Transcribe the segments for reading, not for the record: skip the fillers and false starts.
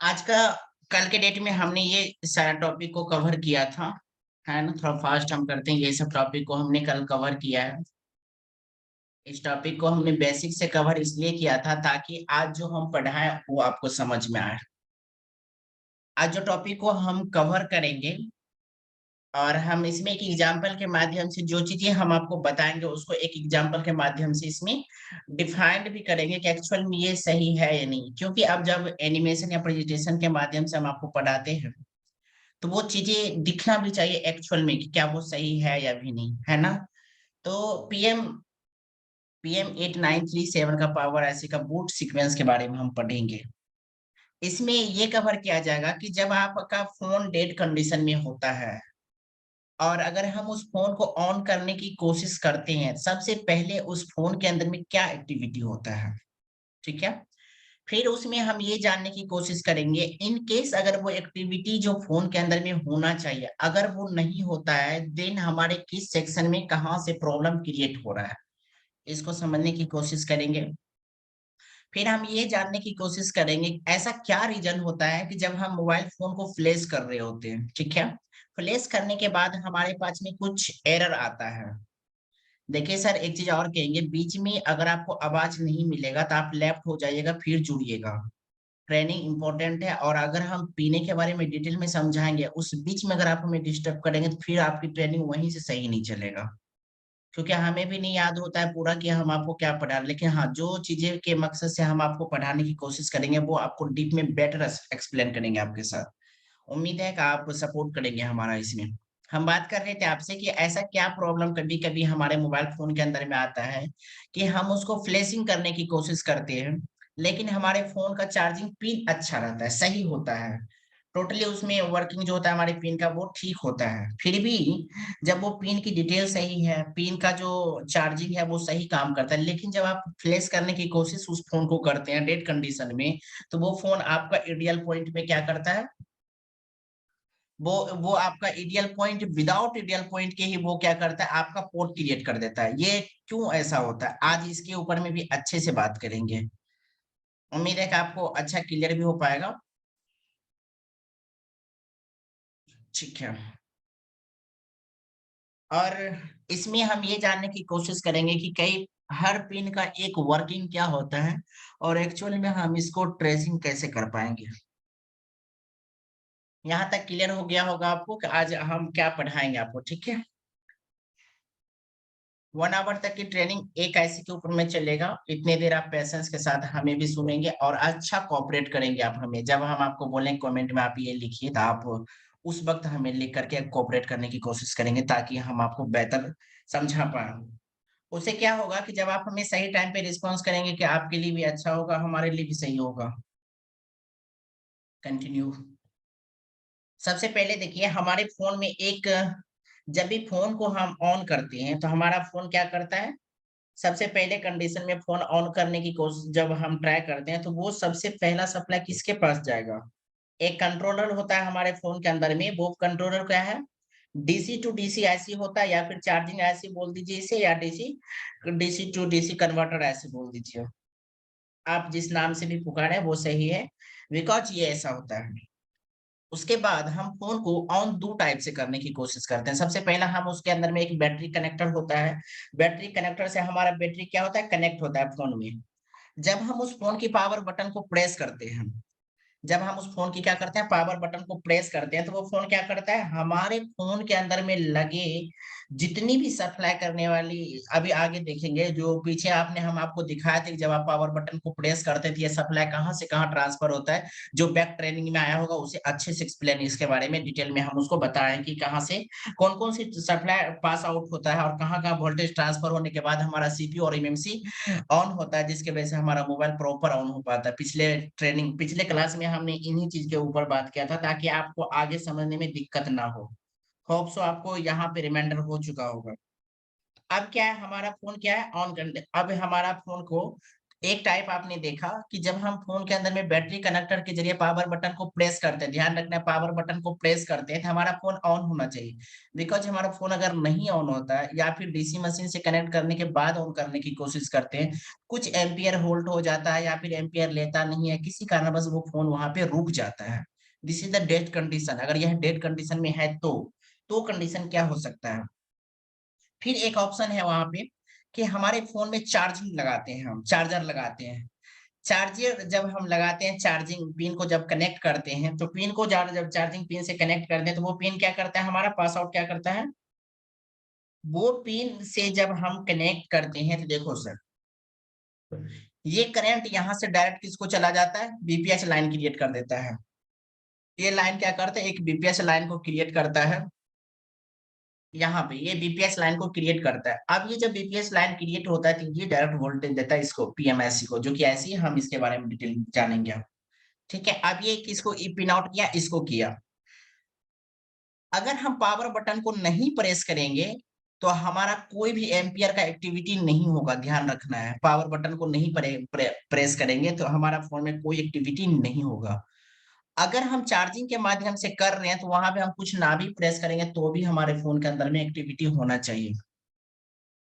आज का कल के डेट में हमने ये सारा टॉपिक को कवर किया था, है ना? थोड़ा फास्ट हम करते हैं, ये सब टॉपिक को हमने कल कवर किया है। इस टॉपिक को हमने बेसिक से कवर इसलिए किया था ताकि आज जो हम पढ़ाएं वो आपको समझ में आए। आज जो टॉपिक को हम कवर करेंगे और हम इसमें एक एग्जाम्पल के माध्यम से जो चीजें हम आपको बताएंगे उसको एक एग्जाम्पल के माध्यम से इसमें डिफाइंड भी करेंगे कि एक्चुअल में ये सही है या नहीं, क्योंकि अब जब एनिमेशन या प्रेजेंटेशन के माध्यम से हम आपको पढ़ाते हैं तो वो चीजें दिखना भी चाहिए एक्चुअल में कि क्या वो सही है या भी नहीं, है ना? तो पीएम 8937 का पावर ऐसी का बूट सीक्वेंस के बारे में हम पढ़ेंगे। इसमें ये कवर किया जाएगा कि जब आपका फोन डेड कंडीशन में होता है और अगर हम उस फोन को ऑन करने की कोशिश करते हैं, सबसे पहले उस फोन के अंदर में क्या एक्टिविटी होता है, ठीक है? फिर उसमें हम ये जानने की कोशिश करेंगे इन केस अगर वो एक्टिविटी जो फ़ोन के अंदर में होना चाहिए, अगर वो नहीं होता है देन हमारे किस सेक्शन में कहाँ से प्रॉब्लम क्रिएट हो रहा है, इसको समझने की कोशिश करेंगे। फिर हम ये जानने की कोशिश करेंगे ऐसा क्या रीज़न होता है कि जब हम मोबाइल फ़ोन को फ्लैश कर रहे होते हैं, ठीक है? फ्लैश करने के बाद हमारे पास में कुछ एरर आता है। देखिए सर एक चीज़ और कहेंगे, बीच में अगर आपको आवाज़ नहीं मिलेगा तो आप लेफ्ट हो जाइएगा फिर जुड़िएगा। ट्रेनिंग इम्पोर्टेंट है और अगर हम पीने के बारे में डिटेल में समझाएँगे, उस बीच में अगर आप हमें डिस्टर्ब करेंगे तो फिर आपकी ट्रेनिंग वहीं से सही नहीं चलेगा। क्योंकि हमें भी नहीं याद होता है पूरा कि हम आपको क्या पढ़ा रहे हैं। लेकिन हाँ, जो चीज़ें के मकसद से हम आपको पढ़ाने की कोशिश करेंगे, वो आपको डीप में बेटर एक्सप्लेन करेंगे आपके साथ। उम्मीद है कि आप सपोर्ट करेंगे हमारा इसमें। हम बात कर रहे थे आपसे कि ऐसा क्या प्रॉब्लम कभी-कभी हमारे मोबाइल फ़ोन के अंदर में आता है कि हम उसको फ्लैशिंग करने की कोशिश करते हैं, लेकिन हमारे फ़ोन का चार्जिंग पिन अच्छा रहता है, सही होता है। टोटली उसमें वर्किंग जो होता है हमारे पिन का वो ठीक होता है। फिर भी जब वो पिन की डिटेल सही है, पिन का जो चार्जिंग है वो सही काम करता है, लेकिन जब आप फ्लैश करने की कोशिश उस फ़ोन को करते हैं डेड कंडीशन में, तो वो फ़ोन आपका आइडियल पॉइंट पे क्या करता है, वो आपका ideal point without ideal point के ही वो क्या करता है आपका पोर्ट क्रिएट कर देता है। ये क्यों ऐसा होता है? आज इसके ऊपर में भी अच्छे से बात करेंगे। उम्मीद है कि आपको अच्छा क्लियर भी हो पाएगा। ठीक है। और इसमें हम ये जानने की कोशिश करेंगे कि कई हर पिन का एक वर्किंग क्या होता है और एक्चुअल में हम इसको ट्रेसिंग कैसे कर पाएँगे। यहाँ तक क्लियर हो गया होगा आपको कि आज हम क्या पढ़ाएँगे आपको, ठीक है? 1 आवर तक की ट्रेनिंग एक आईसी के ऊपर में चलेगा। इतनी देर आप पेशेंस के साथ हमें भी सुनेंगे और अच्छा कोऑपरेट करेंगे आप हमें। जब हम आपको बोलें कमेंट में आप ये लिखिए तो आप उस वक़्त हमें लिख कर के कोऑपरेट करने की कोशिश करेंगे ताकि हम आपको बेहतर समझा पाएँ। उससे क्या होगा कि जब आप हमें सही टाइम पे रिस्पॉन्स करेंगे कि आपके लिए भी अच्छा होगा, हमारे लिए भी सही होगा। कंटिन्यू। सबसे पहले देखिए हमारे फ़ोन में एक जब भी फ़ोन को हम ऑन करते हैं तो हमारा फ़ोन क्या करता है? सबसे पहले कंडीशन में फ़ोन ऑन करने की कोशिश जब हम ट्राई करते हैं, तो वो सबसे पहला सप्लाई किसके पास जाएगा? एक कंट्रोलर होता है हमारे फ़ोन के अंदर में, वो कंट्रोलर क्या है? डीसी टू डीसी आईसी होता है या फिर चार्जिंग आईसी बोल दीजिए इसे या DC DC to DC converter IC बोल दीजिए। आप जिस नाम से भी पुकारें वो सही है, बिकॉज़ ये ऐसा होता है। उसके बाद हम फ़ोन को ऑन 2 टाइप से करने की कोशिश करते हैं। सबसे पहला हम उसके अंदर में एक बैटरी कनेक्टर होता है। बैटरी कनेक्टर से हमारा बैटरी क्या होता है? कनेक्ट होता है फ़ोन में। जब हम उस फ़ोन की पावर बटन को प्रेस करते हैं, जब हम उस फ़ोन की क्या करते हैं पावर बटन को प्रेस करते हैं, तो वो फ़ोन क्या करता है हमारे फ़ोन के अंदर में लगे जितनी भी सप्लाई करने वाली अभी आगे देखेंगे जो पीछे आपने हम आपको दिखाए थे जब आप पावर बटन को प्रेस करते थे, ये सप्लाई कहाँ से कहाँ ट्रांसफ़र होता है। जो बैक ट्रेनिंग में आया होगा उसे अच्छे से एक्सप्लेन इसके बारे में डिटेल में हम उसको बताएँ कि कहाँ से कौन-कौन सी सप्लाई पास आउट होता है और कहाँ-कहाँ वोल्टेज ट्रांसफ़र होने के बाद हमारा सीपीयू और एमएमसी ऑन होता है जिसकी वजह से हमारा मोबाइल प्रॉपर ऑन हो पाता है। पिछले क्लास में हमने इन्हीं चीज़ के ऊपर बात किया था ताकि आपको आगे समझने में दिक्कत ना हो। होप सो आपको यहाँ पे रिमाइंडर हो चुका होगा। अब क्या है हमारा फ़ोन क्या है ऑन कर दे अब हमारा फ़ोन को एक टाइप आपने देखा कि जब हम फोन के अंदर में बैटरी कनेक्टर के जरिए पावर बटन को प्रेस करते हैं, ध्यान रखना है पावर बटन को प्रेस करते हैं तो हमारा फोन ऑन होना चाहिए। बिकॉज हमारा फोन अगर नहीं ऑन होता है या फिर डीसी मशीन से कनेक्ट करने के बाद ऑन करने की कोशिश करते हैं, कुछ एम्पियर होल्ड हो जाता है या फिर एम्पियर लेता नहीं है, किसी कारणवश वो फोन वहां पे रुक जाता है। This is the dead condition. अगर यह डेड कंडीशन में है तो कंडीशन क्या हो सकता है? फिर एक ऑप्शन है वहां पे कि हमारे फोन में चार्जिंग लगाते हैं, हम चार्जर लगाते हैं। चार्जर जब हम लगाते हैं, चार्जिंग पिन को जब कनेक्ट करते हैं तो पिन को जब चार्जिंग पिन से कनेक्ट करते हैं तो वो पिन क्या करता है, हमारा पास आउट क्या करता है, वो पिन से जब हम कनेक्ट करते हैं तो देखो सर, ये करंट यहाँ से डायरेक्ट किसको चला जाता है, बीपीएस लाइन क्रिएट कर देता है। ये लाइन क्या करता है, एक बीपीएस लाइन को क्रिएट करता है। यहाँ पे ये बीपीएस लाइन को क्रिएट करता है। अब ये जब बीपीएस लाइन क्रिएट होता है तो ये डायरेक्ट वोल्टेज देता है इसको, पीएमएससी को, जो कि ऐसी है, हम इसके बारे में डिटेल जानेंगे अब। ठीक है, अब ये किसको पिन आउट किया, इसको किया। अगर हम पावर बटन को नहीं प्रेस करेंगे तो हमारा कोई भी एम्पियर का एक्टिविटी नहीं होगा, ध्यान रखना है। पावर बटन को नहीं प्रेस करेंगे तो हमारा फोन में कोई एक्टिविटी नहीं होगा। अगर हम चार्जिंग के माध्यम से कर रहे हैं तो वहां पे हम कुछ ना भी प्रेस करेंगे तो भी हमारे फोन के अंदर में एक्टिविटी होना चाहिए।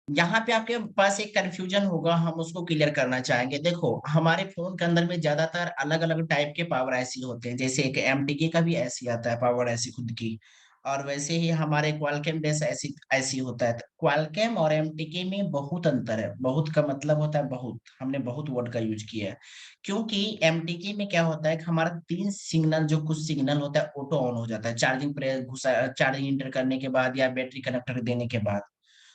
यहाँ पे आपके पास एक कंफ्यूजन होगा, हम उसको क्लियर करना चाहेंगे। देखो, हमारे फोन के अंदर में ज्यादातर अलग अलग टाइप के पावर आईसी होते हैं, जैसे एक एमटीके का भी आईसी आता है, पावर आईसी खुद की। और वैसे ही हमारे क्वालकॉम बेस आईसी आईसी होता है। क्वालकॉम और एमटीके में बहुत अंतर है। बहुत का मतलब होता है बहुत, हमने बहुत वर्ड का यूज किया है। क्योंकि एमटीके में क्या होता है कि हमारा तीन सिग्नल, जो कुछ सिग्नल होता है ऑटो ऑन हो जाता है, चार्जिंग प्रेस घुसा, चार्जिंग इंटर करने के बाद या बैटरी कनेक्टर देने के बाद।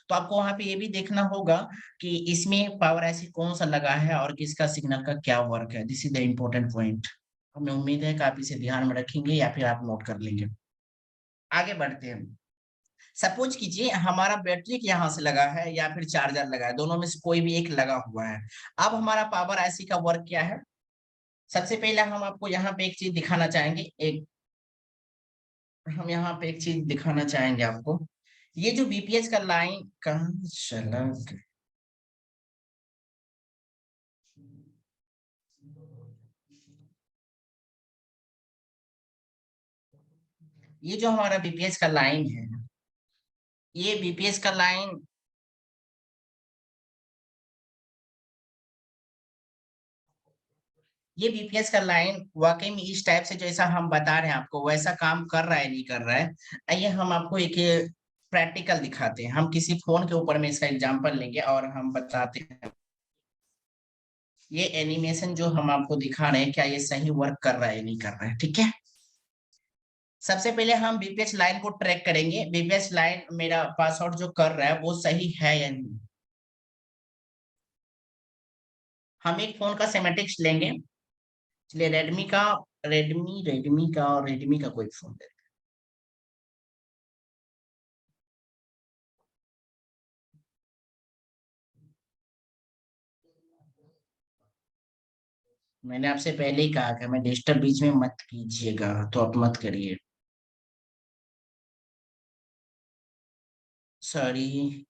तो आपको वहां पे ये भी देखना होगा कि इसमें पावर ऐसी कौन सा लगा है और किसका सिग्नल का क्या वर्क है। This is the important point. हमें उम्मीद है कि आप इसे ध्यान में रखेंगे या फिर आप नोट कर लेंगे। आगे बढ़ते हैं। सपोज कीजिए हमारा बैटरी यहाँ से लगा है या फिर चार्जर लगा है, दोनों में से कोई भी एक लगा हुआ है। अब हमारा पावर आईसी का वर्क क्या है? सबसे पहले हम आपको यहाँ पे एक चीज दिखाना चाहेंगे, एक हम यहाँ पे एक चीज दिखाना चाहेंगे आपको। ये जो बीपीएस का लाइन कहाँ चला गया? ये जो हमारा बीपीएस का लाइन है, ये बीपीएस का लाइन, ये बीपीएस का लाइन वाकई में इस टाइप से जैसा हम बता रहे हैं आपको वैसा काम कर रहा है नहीं कर रहा है। आइए हम आपको एक प्रैक्टिकल दिखाते हैं। हम किसी फोन के ऊपर में इसका एग्जांपल लेंगे और हम बताते हैं ये एनिमेशन जो हम आपको दिखा रहे हैं क्या ये सही वर्क कर रहा है नहीं कर रहा है। ठीक है, सबसे पहले हम बीपीएस लाइन को ट्रैक करेंगे, बीपीएस लाइन मेरा पासवर्ड जो कर रहा है वो सही है या नहीं। हम एक फोन का सेमेटिक्स लेंगे, चलिए रेडमी का, रेडमी का कोई फोन ले। मैंने आपसे पहले ही कहा कि हमें डिस्टर्ब बीच में मत कीजिएगा, तो आप मत करिए। सॉरी।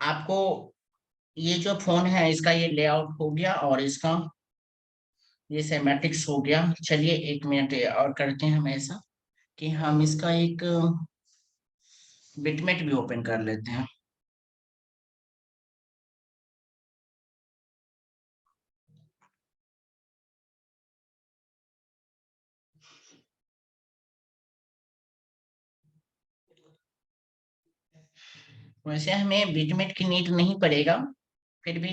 आपको ये जो फोन है इसका ये लेआउट हो गया और इसका ये सेमेटिक्स हो गया। चलिए एक मिनट और करते हैं हम ऐसा कि हम इसका एक बिटमेट भी ओपन कर लेते हैं। वैसे हमें बिटमेट की नीड नहीं पड़ेगा, फिर भी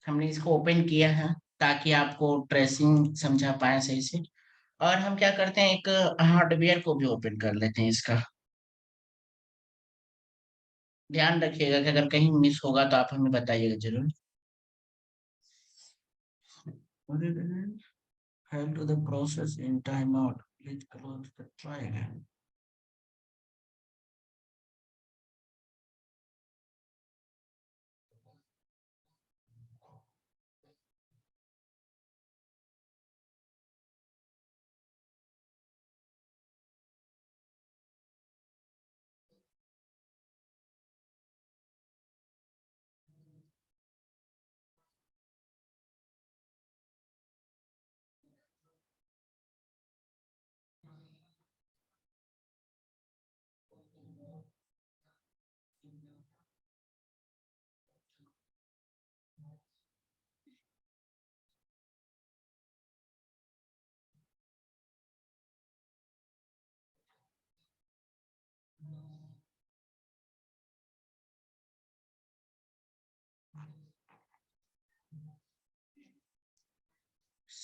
हमने इसको ओपन किया है ताकि आपको ट्रेसिंग समझा पाए सही से। और हम क्या करते हैं, एक हार्डवेयर को भी ओपन कर लेते हैं इसका। ध्यान रखिएगा कि अगर कहीं मिस होगा तो आप हमें बताइएगा जरूर। Help to the process in timeout. Please close the trial.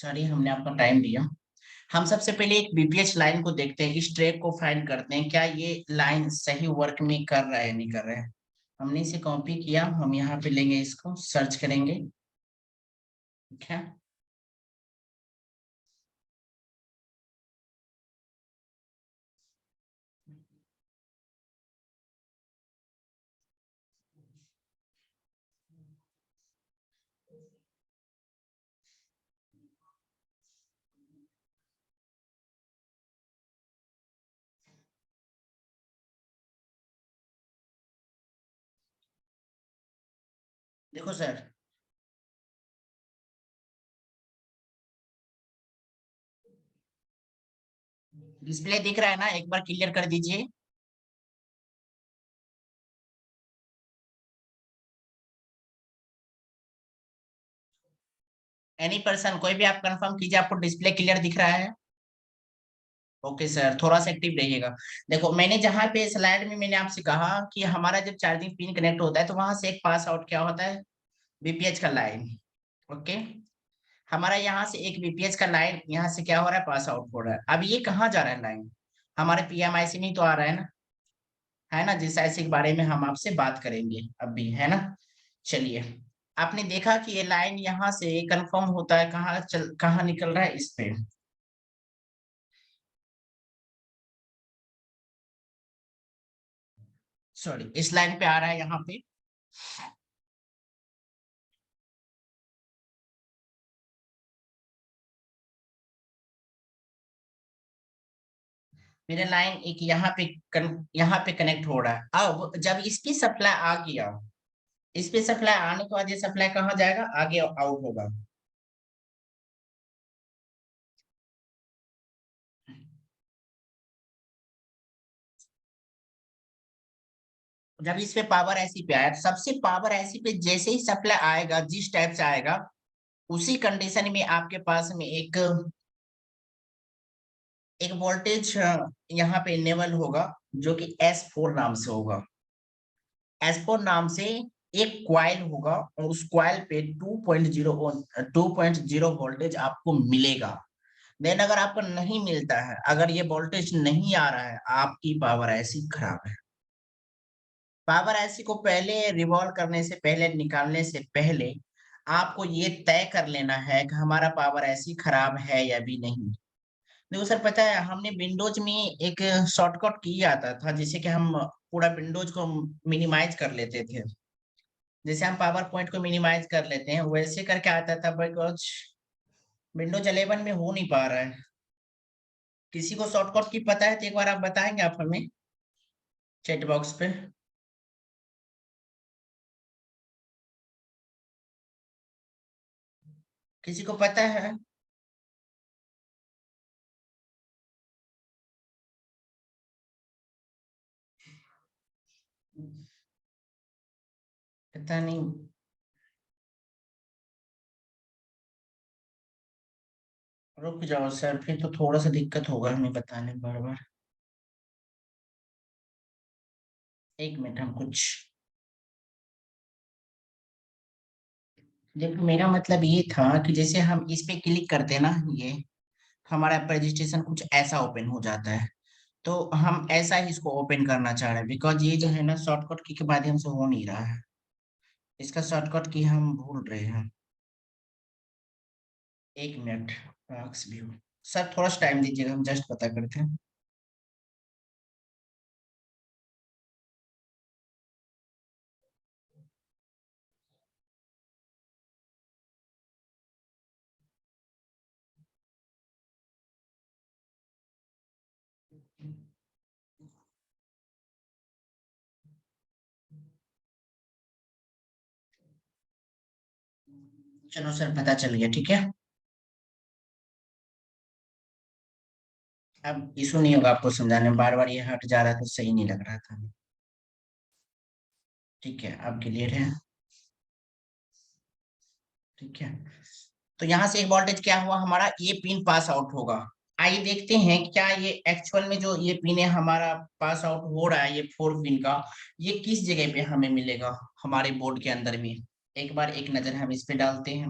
Sorry हमने आपका टाइम दिया। हम सबसे पहले एक बीपीएच लाइन को देखते हैं, इस ट्रैक को फाइंड करते हैं, क्या ये लाइन सही वर्क में कर रहा है नहीं कर रहा है। हमने इसे कॉपी किया, हम यहाँ पे लेंगे, इसको सर्च करेंगे। ठीक है, देखो सर, डिस्प्ले दिख रहा है ना, एक बार क्लियर कर दीजिए। एनी पर्सन, कोई भी आप कंफर्म कीजिए, आपको डिस्प्ले क्लियर दिख रहा है? ओके सर, थोड़ा सा एक्टिव रहिएगा। देखो मैंने जहाँ पे स्लाइड में मैंने आपसे कहा कि हमारा जब चार्जिंग पिन कनेक्ट होता है तो वहां से एक पास आउट क्या होता है, बीपीएच का लाइन। ओके, हमारा यहाँ से एक बीपीएच का लाइन यहाँ से क्या हो रहा है, पास आउट हो रहा है। अब ये कहाँ जा रहा है लाइन, हमारे पीएमआईसी में ही तो आ रहा है ना, है ना, जिस ऐसे के बारे में हम आपसे बात करेंगे अभी, है ना। चलिए, आपने देखा कि ये लाइन यहाँ से कंफर्म होता है, कहाँ निकल रहा है, इस पे। सॉरी, इस लाइन पे आ रहा है यहाँ पे। मेरा लाइन एक यहाँ पे कनेक्ट हो रहा है। अब जब इस पे सप्लाई आ गया, इस पे सप्लाई आने के बाद ये सप्लाई कहाँ जाएगा, आगे आउट होगा। जब इस पे पावर ऐसी पे आया, सबसे पावर ऐसी पे जैसे ही सप्लाई आएगा, जिस टाइप से आएगा, उसी कंडीशन में आपके पास में एक वोल्टेज यहाँ पे इनेबल होगा, जो कि S4 नाम से होगा। S4 नाम से एक क्वाइल होगा, और उस क्वाइल पे 2.0 वोल्टेज आपको मिलेगा। देन अगर आपको नहीं मिलता है, अगर ये वोल्टेज नहीं आ रहा है, आपकी पावर ऐसी खराब है। पावर ऐसी को पहले रिवॉल्व करने से पहले, निकालने से पहले, आपको ये तय कर लेना है कि हमारा पावर ऐसी खराब है या भी नहीं। देखो सर, पता है हमने विंडोज में एक शॉर्टकट की आता था, जिससे कि हम पूरा विंडोज को मिनिमाइज कर लेते थे। जैसे हम पावर पॉइंट को मिनिमाइज कर लेते हैं, वैसे करके आता था, बिकॉज विंडोज 11 में हो नहीं पा रहा है। किसी को शॉर्टकट की पता है तो एक बार आप बताएंगे आप हमें, चैट बॉक्स पे। किसी को पता है? पता नहीं। रुक जाओ सर, फिर तो थोड़ा सा दिक्कत होगा हमें बताने बार बार। एक मिनट, हम कुछ, देखो मेरा मतलब ये था कि जैसे हम इस पे क्लिक करते हैं ना, ये हमारा रजिस्ट्रेशन कुछ ऐसा ओपन हो जाता है। तो हम ऐसा ही इसको ओपन करना चाह रहे हैं, बिकॉज ये जो है ना, शॉर्टकट की के माध्यम से हो नहीं रहा है। इसका शॉर्टकट की हम भूल रहे हैं। एक मिनट, बॉक्स व्यू। सर थोड़ा सा टाइम दीजिएगा, हम जस्ट पता करते हैं। चलो सर, पता चल गया, ठीक है। अब इशू नहीं होगा आपको समझाने में, बार बार ये हट जा रहा था, सही नहीं लग रहा था। ठीक है, अब क्लियर है। ठीक है, तो यहाँ से एक वोल्टेज क्या हुआ, हमारा ये पिन पास आउट होगा। आइए देखते हैं क्या ये एक्चुअल में जो ये पिन है हमारा पास आउट हो रहा है, ये 4 पिन का, ये किस जगह पे हमें मिलेगा हमारे बोर्ड के अंदर में। एक बार एक नजर हम इस पे डालते हैं।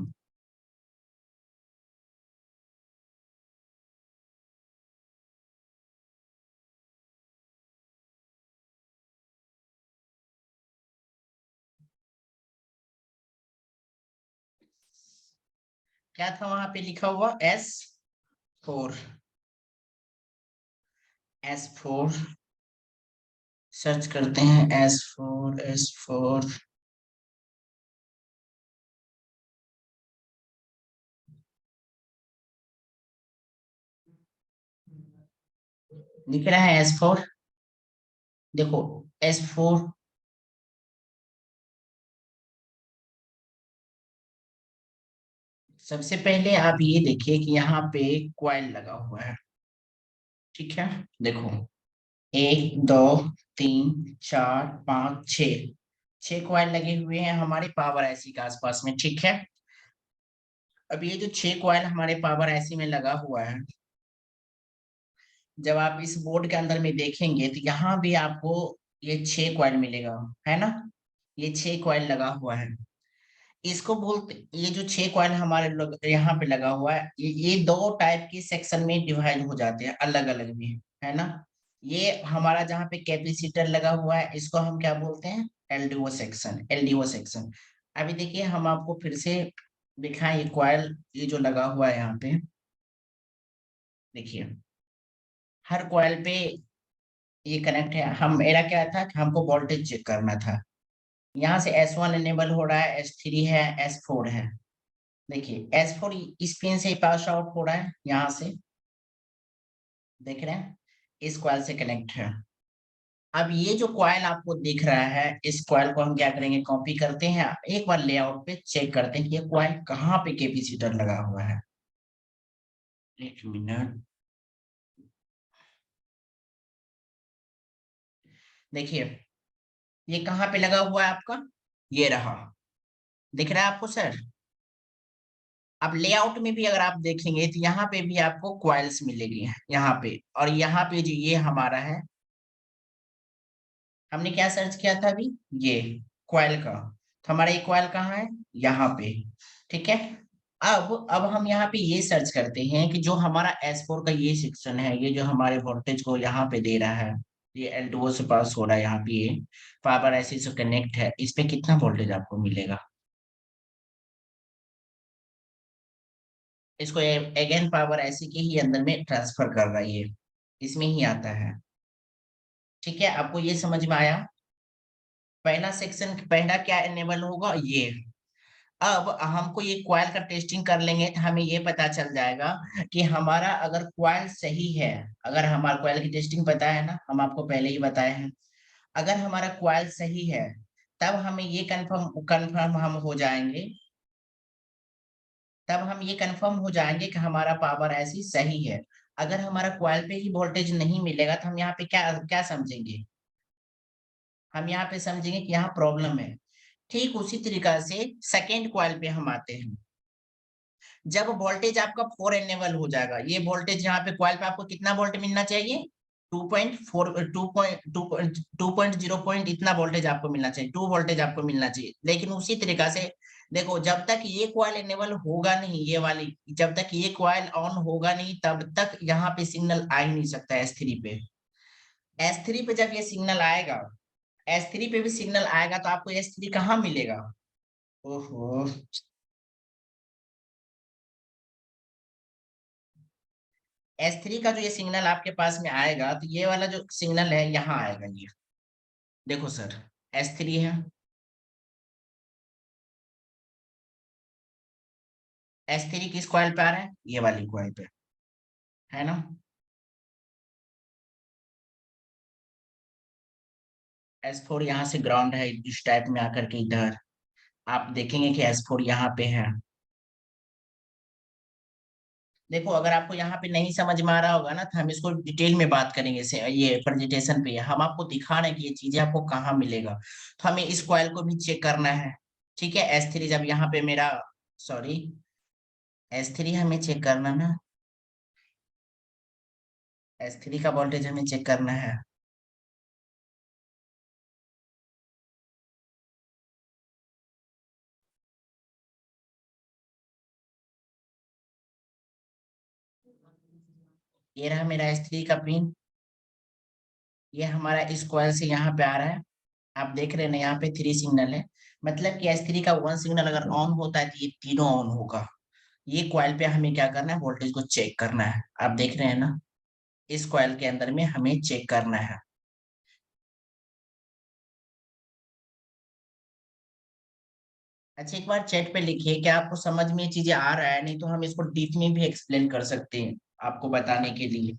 क्या था वहां पे लिखा हुआ S4। S4 सर्च करते हैं, S4 दिख रहा है S4। देखो S4, सबसे पहले आप ये देखिए कि यहाँ पे क्वाइल लगा हुआ है। ठीक है, देखो 1 2 3 4 5 6, 6 क्वाइल लगे हुए हैं हमारे पावर आईसी के आसपास में। ठीक है, अब ये जो 6 क्वाइल हमारे पावर आईसी में लगा हुआ है, जब आप इस बोर्ड के अंदर में देखेंगे तो यहाँ भी आपको ये 6 क्वाइल मिलेगा, है ना। ये 6 क्वाइल लगा हुआ है। इसको बोलते, ये जो 6 क्वाइल हमारे लोग यहाँ पे लगा हुआ है, ये 2 टाइप के सेक्शन में डिवाइड हो जाते हैं, अलग अलग भी, है ना। ये हमारा जहाँ पे कैपेसिटर लगा हुआ है, इसको हम क्या बोलते हैं, एलडीओ सेक्शन, एलडीओ सेक्शन। अभी देखिए हम आपको फिर से दिखाएं, ये क्वाइल ये जो लगा हुआ है यहाँ पे, देखिए हर क्वाइल पे ये कनेक्ट है। हम, मेरा क्या था कि हमको वोल्टेज चेक करना था। यहाँ से S1 एनेबल हो रहा है, S3 है, S4 है। देखिए S4 इस पिन से पास आउट हो रहा है, यहाँ से देख रहे हैं, इस कॉइल से कनेक्ट है। अब ये जो कॉइल आपको दिख रहा है, इस कॉइल को हम क्या करेंगे, कॉपी करते हैं, एक बार लेआउट पे चेक करते हैं कि ये कॉइल कहाँ पे कैपेसिटर लगा हुआ है। 1 मिनट, देखिए ये कहाँ पे लगा हुआ है आपका, ये रहा, दिख रहा है आपको सर। अब लेआउट में भी अगर आप देखेंगे तो यहाँ पे भी आपको क्वाइल्स मिलेगी यहाँ पे, और यहाँ पे जो ये हमारा है, हमने क्या सर्च किया था अभी, ये क्वाइल का, तो हमारा ये क्वाइल कहाँ है, यहाँ पे। ठीक है, अब हम यहाँ पे ये सर्च करते हैं कि जो हमारा S4 का ये सेक्शन है, ये जो हमारे वोल्टेज को यहाँ पे दे रहा है, ये L2O से पास हो रहा है, यहाँ पे ये पावर ऐसे से कनेक्ट है, इस पे कितना वोल्टेज आपको मिलेगा। इसको अगेन पावर ऐसी के ही अंदर में ट्रांसफर कर रहा है, ये इसमें ही आता है। ठीक है, आपको ये समझ में आया। पहला सेक्शन, पहला क्या इनेबल होगा, ये। अब हमको ये क्वाइल का टेस्टिंग कर लेंगे तो हमें ये पता चल जाएगा कि हमारा अगर क्वाइल सही है, अगर हमारा क्वाइल की टेस्टिंग पता है ना, हम आपको पहले ही बताए हैं। अगर हमारा क्वाइल सही है, तब हमें ये कंफर्म कंफर्म हम हो जाएंगे, तब हम ये कंफर्म हो जाएंगे कि हमारा पावर ऐसी सही है। अगर हमारा क्वाइल पे ही वोल्टेज नहीं मिलेगा तो हम यहाँ पे क्या क्या समझेंगे, हम यहाँ पे समझेंगे कि यहाँ प्रॉब्लम है। ठीक उसी तरीका से सेकेंड क्वाइल पे हम आते हैं। जब वोल्टेज आपका 4 एनेबल हो जाएगा, ये वोल्टेज यहाँ पे क्वाइल पे आपको कितना वोल्ट मिलना चाहिए, 2.4 2.0 पॉइंट इतना वोल्टेज आपको मिलना चाहिए, 2 वोल्टेज आपको मिलना चाहिए। लेकिन उसी तरीका से देखो, जब तक ये क्वाइल एनेबल होगा नहीं, ये वाली, जब तक ये क्वाइल ऑन होगा नहीं, तब तक यहाँ पे सिग्नल आ ही नहीं सकता S3 पे। S3 पे जब ये सिग्नल आएगा, S3 पे भी सिग्नल आएगा तो आपको S3 कहाँ मिलेगा। ओहो, S3 का जो ये सिग्नल आपके पास में आएगा, तो ये वाला जो सिग्नल है यहाँ आएगा, ये देखो सर, S3 है। S3 किस कॉइल पे आ रहा है, ये वाली कॉइल पे, है ना। S4 यहाँ से ग्राउंड है, इस टाइप में आकर के इधर आप देखेंगे कि S4 यहाँ पे है। देखो अगर आपको यहाँ पे नहीं समझ में आ रहा होगा ना, तो हम इसको डिटेल में बात करेंगे, से ये प्रेजेंटेशन पे हम आपको दिखा रहे हैं कि ये चीजें आपको कहाँ मिलेगा। तो हमें इस कॉइल को भी चेक करना है। ठीक है, S3 जब यहाँ पे मेरा, सॉरी, S3 हमें चेक करना ना, S3 का वोल्टेज हमें चेक करना है। ये रहा मेरा S3 का पिन, ये हमारा इस कॉइल से यहाँ पे आ रहा है। आप देख रहे हैं ना, यहाँ पे 3 सिग्नल है, मतलब कि S3 का 1 सिग्नल अगर ऑन होता है तो ये तीनों ऑन होगा। ये कॉइल पे हमें क्या करना है, वोल्टेज को चेक करना है। आप देख रहे हैं ना, इस कॉइल के अंदर में हमें चेक करना है। अच्छा, एक बार चैट पे लिखिए क्या आपको समझ में ये चीजें आ रहा है, नहीं तो हम इसको डीप में भी एक्सप्लेन कर सकते हैं आपको बताने के लिए।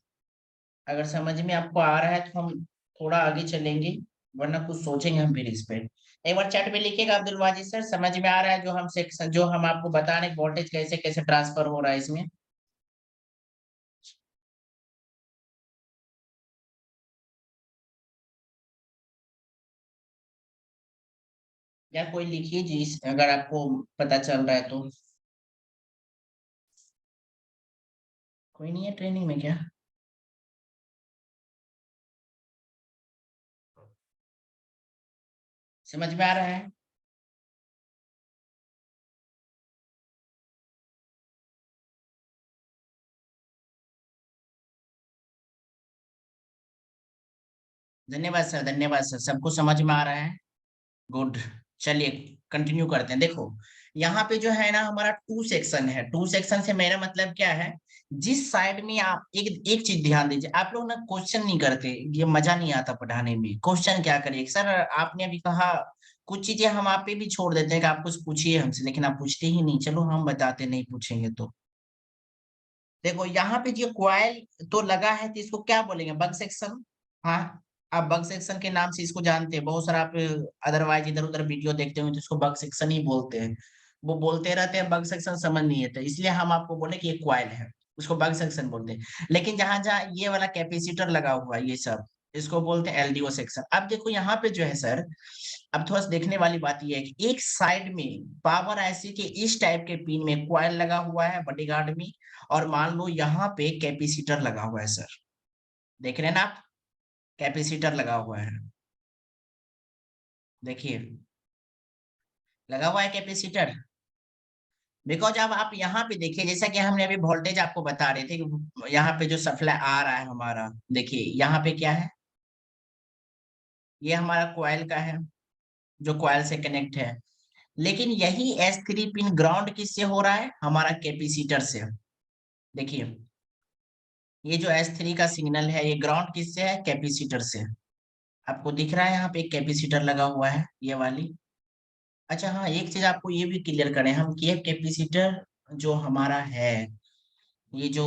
अगर समझ में आपको आ रहा है तो हम थोड़ा आगे चलेंगे, वरना कुछ सोचेंगे हम फिर इस पे। एक बार चैट पे लिखिएगा अब्दुल वाजिद सर, समझ में आ रहा है जो हम सेक्शन, जो हम आपको बता रहे हैं वोल्टेज कैसे कैसे ट्रांसफर हो रहा है इसमें। या कोई लिखिए जी, अगर आपको पता चल रहा है तो। कोई नहीं है ट्रेनिंग में क्या? समझ में आ रहा है? धन्यवाद सर, धन्यवाद सर, सबको समझ में आ रहा है। गुड। चलिए कंटिन्यू करते हैं। देखो यहाँ पे जो है ना हमारा टू सेक्शन है। टू सेक्शन से मेरा मतलब क्या है, जिस साइड में आप एक एक चीज ध्यान दीजिए, आप लोग ना क्वेश्चन नहीं करते, ये मजा नहीं आता पढ़ाने में। क्वेश्चन क्या करिए सर, आपने अभी कहा कुछ चीजें हम आप पे भी छोड़ देते हैं कि आप कुछ पूछिए हमसे, लेकिन आप पूछते ही नहीं। चलो हम बताते, नहीं पूछेंगे तो। देखो यहाँ पे जो क्वाइल तो लगा है तो इसको क्या बोलेंगे, बग सेक्शन। हाँ, आप बग सेक्शन के नाम से इसको जानते हैं, बहुत सारा आप अदरवाइज इधर उधर वीडियो देखते हो तो इसको बग सेक्शन ही बोलते हैं। वो बोलते रहते हैं बग सेक्शन, समझ नहीं आता, इसलिए हम आपको बोले कि ये क्वाइल है, उसको बग सेक्शन बोलते हैं। लेकिन जहां जहां ये वाला कैपेसिटर लगा हुआ है ये सब, इसको बोलते हैं एलडीओ सेक्शन। अब देखो यहाँ पे जो है सर, अब थोड़ा सा देखने वाली बात यह है कि एक साइड में पावर आईसी के इस टाइप के पिन में क्वाइल लगा हुआ है बॉडीगार्ड में, और मान लो यहाँ पे कैपेसिटर लगा हुआ है सर। देख रहे हैं ना आप, कैपेसिटर लगा हुआ है, देखिए लगा हुआ है कैपेसिटर। बिकॉज अब आप यहाँ पे देखिए, जैसा कि हमने अभी वोल्टेज आपको बता रहे थे कि यहाँ पे जो सप्लाई आ रहा है हमारा, देखिए यहाँ पे क्या है, ये हमारा कॉइल का है, जो कॉइल से कनेक्ट है। लेकिन यही S3 पिन ग्राउंड किससे हो रहा है, हमारा कैपेसिटर से। देखिए ये जो S3 का सिग्नल है ये ग्राउंड किससे है, कैपेसिटर से। आपको दिख रहा है यहाँ पे एक कैपेसिटर लगा हुआ है, ये वाली। अच्छा हाँ, एक चीज आपको ये भी क्लियर करें हम कि ये कैपेसिटर जो हमारा है, ये जो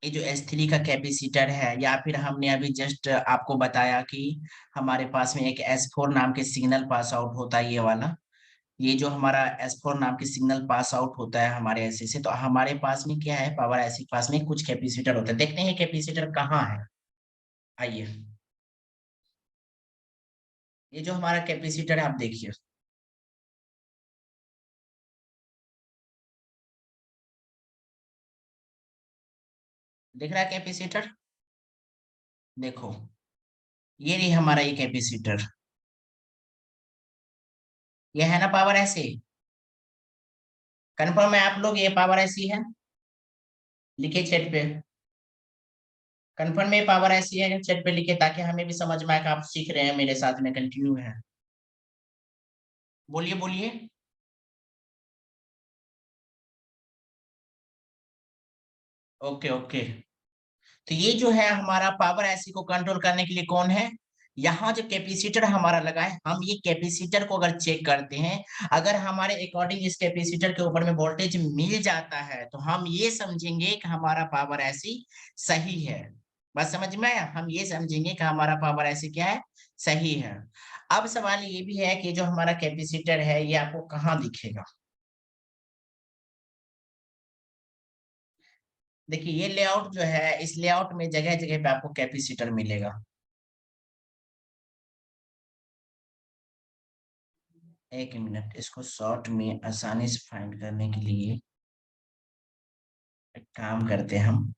ये जो S3 का कैपेसिटर है, या फिर हमने अभी जस्ट आपको बताया कि हमारे पास में एक S4 नाम के सिग्नल पास आउट होता है, ये वाला। ये जो हमारा S4 नाम के सिग्नल पास आउट होता है हमारे ऐसे से, तो हमारे पास में क्या है, पावर ऐसी के पास में कुछ कैपेसिटर होता है। देखते हैं कैपेसिटर कहाँ है, आइए। ये जो हमारा कैपेसिटर है आप देखिए, दिख रहा है कैपेसिटर। देखो ये रही हमारा ये कैपेसिटर, ये है ना पावर ऐसे। कंफर्म है आप लोग ये पावर ऐसी है, लिखे चैट पे। कंफर्म में पावर ऐसी है, चैट पे लिखे ताकि हमें भी समझ में आए कि आप सीख रहे हैं मेरे साथ में, कंटिन्यू है। बोलिए बोलिए। Okay okay. तो ये जो है हमारा पावर ऐसी को कंट्रोल करने के लिए कौन है, यहाँ जो कैपेसिटर हमारा लगा है, हम ये कैपेसिटर को अगर चेक करते हैं, अगर हमारे अकॉर्डिंग इस कैपेसिटर के ऊपर में वोल्टेज मिल जाता है तो हम ये समझेंगे कि हमारा पावर ऐसी सही है। बस समझ में आया, हम ये समझेंगे कि हमारा पावर ऐसी क्या है, सही है। अब सवाल ये भी है कि जो हमारा कैपेसिटर है ये आपको कहाँ दिखेगा। देखिए ये लेआउट जो है, इस लेआउट में जगह जगह पे आपको कैपेसिटर मिलेगा। एक मिनट, इसको शॉर्ट में आसानी से फाइंड करने के लिए एक काम करते हैं हम।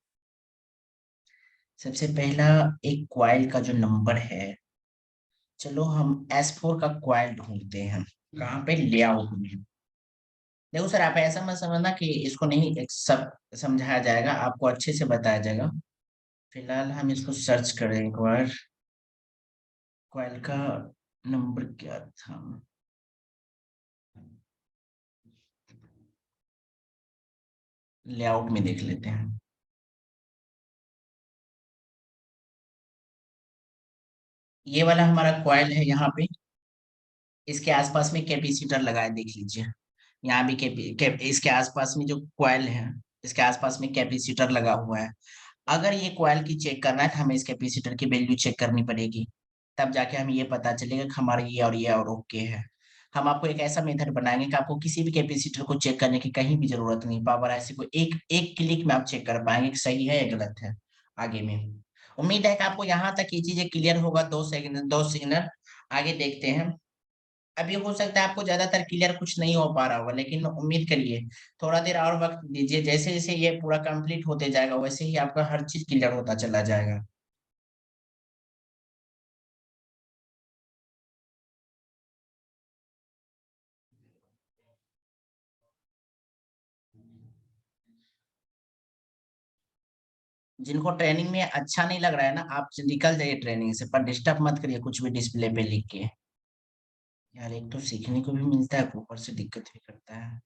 सबसे पहला एक क्वाइल का जो नंबर है, चलो हम S4 का क्वाइल ढूंढते हैं। कहाँ पे, लेआउट में। देखो सर आप ऐसा मत समझना कि इसको नहीं एक सब समझाया जाएगा, आपको अच्छे से बताया जाएगा। फिलहाल हम इसको सर्च करें एक बार। क्वाइल का नंबर क्या था, लेआउट में देख लेते हैं। ये वाला हमारा कॉइल है यहाँ पे, इसके आसपास में कैपेसिटर लगाए देख लीजिए। यहाँ भी इसके आसपास में जो कॉइल है, इसके आसपास में कैपेसिटर लगा हुआ है। अगर ये कॉइल की चेक करना है तो हमें इस कैपेसिटर की वैल्यू चेक करनी पड़ेगी, तब जाके हमें ये पता चलेगा कि हमारा ये और ओके है। हम आपको एक ऐसा मेथड बनाएंगे कि आपको किसी भी कैपेसिटर को चेक करने की कहीं भी जरूरत नहीं, पावर ऐसे को एक एक क्लिक में आप चेक कर पाएंगे कि सही है या गलत है। आगे में उम्मीद है कि आपको यहाँ तक ये चीजें क्लियर होगा। 2 सेकंड 2 सिग्नल आगे देखते हैं। अभी हो सकता है आपको ज्यादातर क्लियर कुछ नहीं हो पा रहा होगा, लेकिन उम्मीद करिए थोड़ा देर और वक्त दीजिए, जैसे जैसे ये पूरा कंप्लीट होते जाएगा वैसे ही आपका हर चीज क्लियर होता चला जाएगा। जिनको ट्रेनिंग में अच्छा नहीं लग रहा है ना, आप निकल जाइए ट्रेनिंग से, पर डिस्टर्ब मत करिए कुछ भी डिस्प्ले पे लिख के। यार एक तो सीखने को भी मिलता है, ऊपर से दिक्कत भी करता है।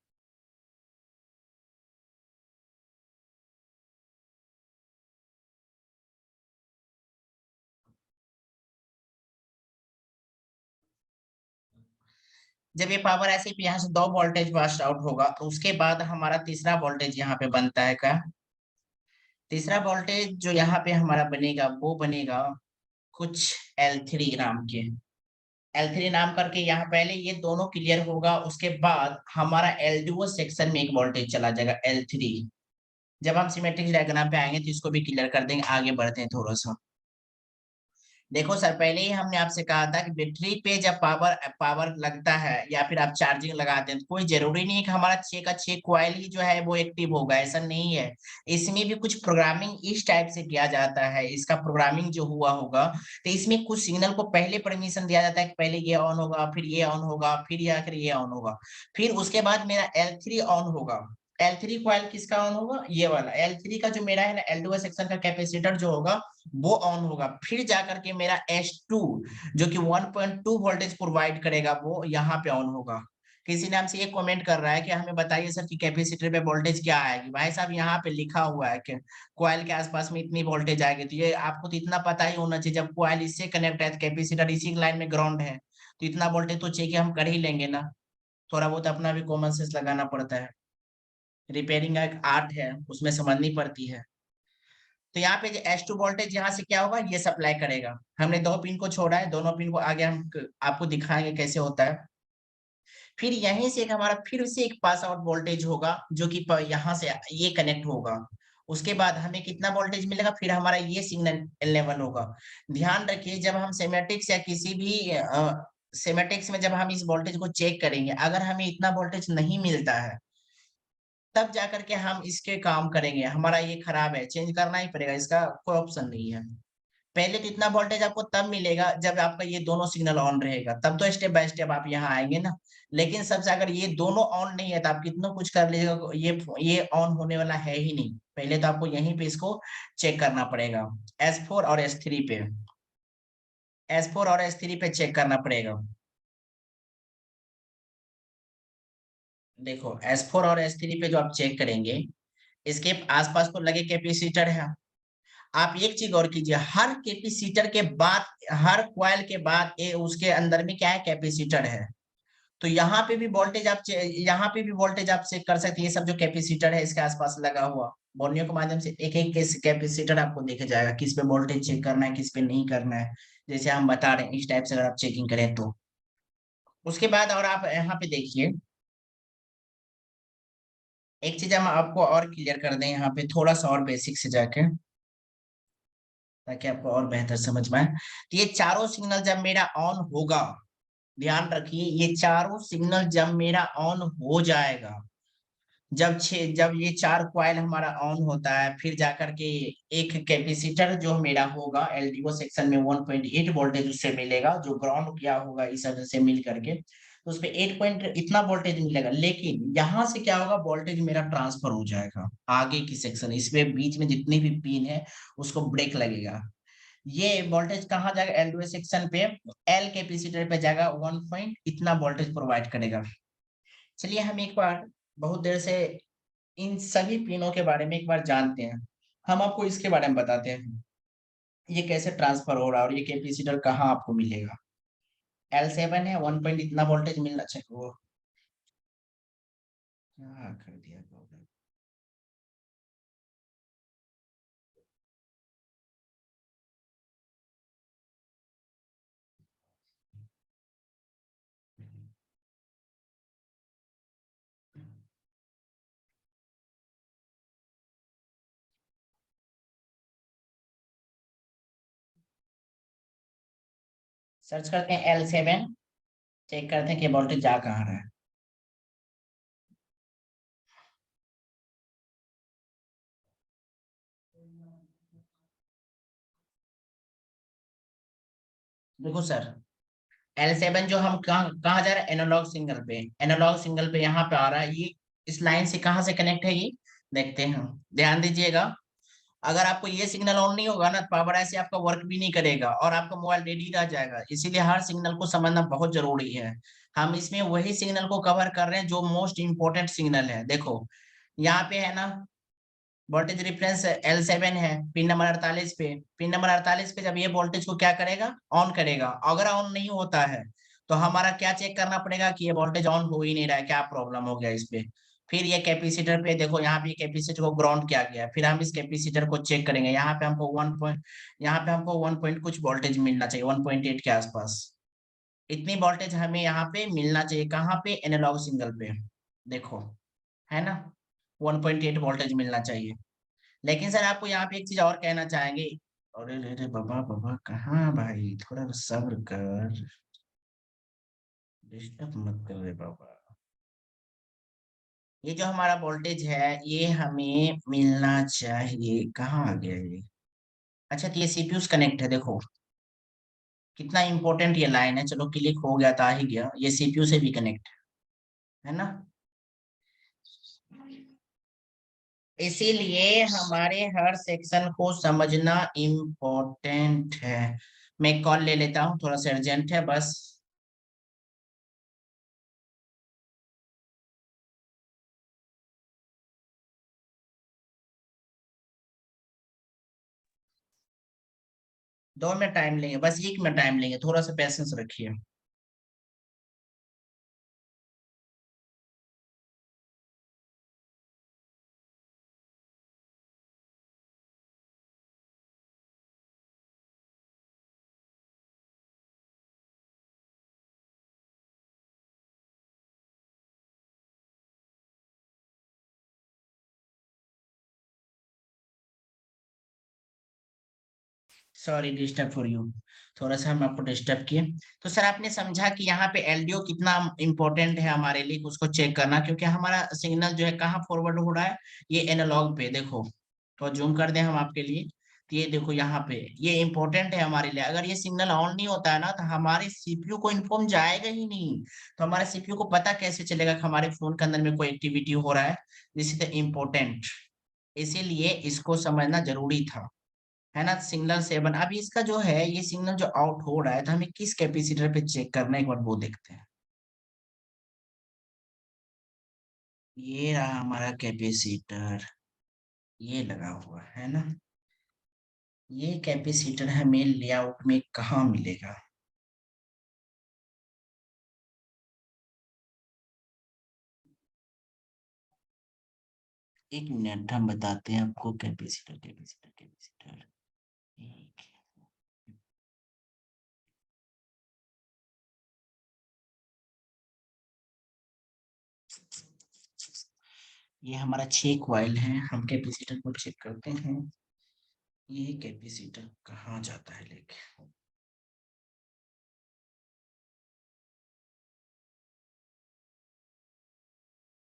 जब ये पावर ऐसे यहाँ से 2 वोल्टेज पास आउट होगा तो उसके बाद हमारा तीसरा वोल्टेज यहाँ पे बनता है क्या? तीसरा वोल्टेज जो यहाँ पे हमारा बनेगा वो बनेगा कुछ L3 नाम के। L3 नाम करके यहाँ पहले ये दोनों क्लियर होगा, उसके बाद हमारा LDO सेक्शन में एक वोल्टेज चला जाएगा L3। जब हम सिमेट्रिक डायग्राम पे आएंगे तो इसको भी क्लियर कर देंगे। आगे बढ़ते हैं थोड़ा सा। देखो सर, पहले ही हमने आपसे कहा था कि बैटरी पे जब पावर पावर लगता है या फिर आप चार्जिंग लगाते हैं तो कोई जरूरी नहीं है कि हमारा 6 का 6 कॉइल ही जो है वो एक्टिव होगा, ऐसा नहीं है। इसमें भी कुछ प्रोग्रामिंग इस टाइप से किया जाता है, इसका प्रोग्रामिंग जो हुआ होगा तो इसमें कुछ सिग्नल को पहले परमिशन दिया जाता है कि पहले ये ऑन होगा, फिर ये ऑन होगा, फिर या फिर ये ऑन होगा, फिर उसके बाद मेरा L3 ऑन होगा। L3 कॉइल किसका ऑन होगा? ये वाला L3 का जो मेरा है ना, L2 सेक्शन का कैपेसिटर जो होगा वो ऑन होगा। फिर जाकर के मेरा S2 जो कि 1.2 वोल्टेज प्रोवाइड करेगा वो यहाँ पे ऑन होगा। किसी नाम से ये कमेंट कर रहा है कि हमें बताइए सर कि कैपेसिटर पे वोल्टेज क्या आएगी। भाई साहब यहाँ पे लिखा हुआ है कि कॉइल के आसपास में इतनी वोल्टेज आएगी, तो ये आपको तो इतना पता ही होना चाहिए। जब कॉइल इससे कनेक्ट है, कैपेसिटर इसी लाइन में ग्राउंड है, तो इतना वोल्टेज तो चेक हम कर ही लेंगे ना। थोड़ा बहुत अपना भी कॉमन सेंस लगाना पड़ता है। रिपेयरिंग का एक आर्ट है, उसमें समझनी पड़ती है। तो यहाँ पे S2 वोल्टेज यहाँ से क्या होगा, ये सप्लाई करेगा। हमने 2 पिन को छोड़ा है, दोनों पिन को आगे हम आपको दिखाएंगे कैसे होता है। फिर यहीं से एक हमारा फिर से एक पास आउट वोल्टेज होगा जो कि यहाँ से ये कनेक्ट होगा। उसके बाद हमें कितना वोल्टेज मिलेगा, फिर हमारा ये सिग्नल लेवल होगा। ध्यान रखिए जब हम सेमेटिक्स या किसी भी सेमेटिक्स में जब हम इस वोल्टेज को चेक करेंगे, अगर हमें इतना वोल्टेज नहीं मिलता है तब जाकर के हम इसके काम करेंगे। हमारा ये खराब है, चेंज करना ही पड़ेगा, इसका कोई ऑप्शन नहीं है। पहले तो इतना वोल्टेज आपको तब मिलेगा जब आपका ये दोनों सिग्नल ऑन रहेगा, तब तो स्टेप बाय स्टेप आप यहाँ आएंगे ना। लेकिन सबसे अगर ये दोनों ऑन नहीं है तो आप कितना कुछ कर लीजिएगा, ये ऑन होने वाला है ही नहीं। पहले तो आपको यहीं पे इसको चेक करना पड़ेगा। S4 और S3 पे, S4 और S3 पे चेक करना पड़ेगा। देखो S4 और S3 पे जो आप चेक करेंगे, इसके आसपास तो लगे कैपेसिटर है। आप एक चीज और कीजिए, हर कैपेसिटर के बाद, हर कॉइल के बाद उसके अंदर में क्या है, कैपेसिटर है। तो यहाँ पे भी वोल्टेज आप यहाँ पे भी वोल्टेज आप चेक कर सकते हैं। ये सब जो कैपेसिटर है इसके आसपास लगा हुआ, बोनियो के माध्यम से एक एक कैपेसिटर आपको देखा जाएगा, किस पे वोल्टेज चेक करना है किस पे नहीं करना है। जैसे हम बता रहे हैं इस टाइप से अगर आप चेकिंग करें तो। उसके बाद और आप यहाँ पे देखिए, एक चीज हम आपको और क्लियर कर दें यहाँ पे थोड़ा सा और बेसिक से जाके, ताकि आपको और बेहतर समझ में आए। तो ये चारों सिग्नल जब मेरा ऑन होगा, ध्यान रखिए ये चारों सिग्नल जब मेरा ऑन हो जाएगा, जब ये 4 कॉइल हमारा ऑन होता है, फिर जाकर के एक कैपेसिटर जो मेरा होगा LDO सेक्शन में 1.8 वोल्टेज उससे मिलेगा, जो ग्राउंड किया होगा इस वजह से मिल करके, तो उस पे 8 पॉइंट इतना वोल्टेज मिलेगा। लेकिन यहाँ से क्या होगा, वोल्टेज मेरा ट्रांसफर हो जाएगा आगे की सेक्शन, इसमें बीच में जितनी भी पिन है उसको ब्रेक लगेगा। ये वोल्टेज कहाँ जाएगा, LDO सेक्शन पे L कैपेसिटर पे जाएगा, 1 पॉइंट इतना वोल्टेज प्रोवाइड करेगा। चलिए हम एक बार, बहुत देर से इन सभी पिनों के बारे में एक बार जानते हैं। हम आपको इसके बारे में बताते हैं, ये कैसे ट्रांसफर हो रहा है और ये कैपेसिटर कहाँ आपको मिलेगा। L7 है, 1 पॉइंट इतना वोल्टेज मिलना चाहिए। वो क्या कर दिया गॉगल? सर्च करते हैं L7, चेक करते हैं कि वोल्टेज जा कहाँ रहा है। देखो सर, L7 जो हम कहाँ कहाँ जा रहा है, एनालॉग सिग्नल पे। एनालॉग सिग्नल पे यहाँ पे आ रहा है ये। इस लाइन से कहाँ से कनेक्ट है ये, देखते हैं। ध्यान दीजिएगा, अगर आपको ये सिग्नल ऑन नहीं होगा ना, पावर ऐसे आपका वर्क भी नहीं करेगा और आपका मोबाइल डेड रह जाएगा। इसीलिए हर सिग्नल को समझना बहुत जरूरी है। हम इसमें वही सिग्नल को कवर कर रहे हैं जो मोस्ट इंपॉर्टेंट सिग्नल है। देखो यहाँ पे है ना, वोल्टेज रेफरेंस L7 है, पिन नंबर 48 पे। पिन नंबर 48 पे जब ये वोल्टेज को क्या करेगा, ऑन करेगा। अगर ऑन नहीं होता है तो हमारा क्या चेक करना पड़ेगा कि ये वोल्टेज ऑन हो ही नहीं रहा है, क्या प्रॉब्लम हो गया इस पे। फिर ये कैपेसिटर पे देखो, यहाँ पे कैपेसिटर को ग्राउंड किया गया है। फिर हम इस कैपेसिटर को चेक करेंगे। यहाँ पे हमको 1 पॉइंट, यहाँ पे हमको 1 पॉइंट कुछ वोल्टेज मिलना चाहिए, 1.8 के आसपास। इतनी वोल्टेज हमें यहाँ पे मिलना चाहिए, कहाँ पे, एनालॉग सिग्नल पे। देखो, है ना, 1.8 वोल्टेज मिलना चाहिए। लेकिन सर आपको यहाँ पे एक चीज और कहना चाहेंगे। अरे रे रे बाबा, बाबा कहाँ भाई, थोड़ा सब्र कर, डिस्टर्ब मत कर रे बाबा। ये जो हमारा वोल्टेज है ये हमें मिलना चाहिए, कहाँ आ गया ये। अच्छा, तो ये सीपीयू से कनेक्ट है। देखो कितना इंपॉर्टेंट ये लाइन है। चलो क्लिक हो गया तो आ ही गया, ये सीपीयू से भी कनेक्ट है ना। इसीलिए हमारे हर सेक्शन को समझना इम्पोर्टेंट है। मैं कॉल ले लेता हूँ, थोड़ा सा अर्जेंट है बस। 2 मिनट टाइम लेंगे, बस 1 मिनट टाइम लेंगे, थोड़ा सा पेशेंस रखिए। सॉरी डिस्टर्ब फॉर यू, थोड़ा सा हम आपको डिस्टर्ब किए। तो सर आपने समझा कि यहाँ पे एलडीओ कितना इंपॉर्टेंट है हमारे लिए, उसको चेक करना, क्योंकि हमारा सिग्नल जो है कहाँ फॉरवर्ड हो रहा है, ये एनालॉग पे। देखो तो जूम कर दें हम आपके लिए, तो ये देखो यहाँ पे ये इंपॉर्टेंट है हमारे लिए। अगर ये सिग्नल ऑन नहीं होता है ना तो हमारे सीपीयू को इन्फॉर्म जाएगा ही नहीं। तो हमारे सीपीयू को पता कैसे चलेगा कि हमारे फोन के अंदर में कोई एक्टिविटी हो रहा है। दिस इज द इम्पोर्टेंट, इसीलिए इसको समझना जरूरी था, है ना। सिग्नल 7, अभी इसका जो है ये सिग्नल जो आउट हो रहा है, तो हमें किस कैपेसिटर पे चेक करना है, एक बार वो देखते हैं। ये रहा हमारा कैपेसिटर, ये लगा हुआ है ना। ये कैपेसिटर हमें लेआउट में कहाँ मिलेगा। 1 मिनट हम बताते हैं आपको। कैपेसिटर कैपेसिटर कैपेसिटर, एक, ये हमारा 6 कॉइल है। हम कैपेसिटर को चेक करते हैं, ये कैपेसिटर कहाँ जाता है लेके।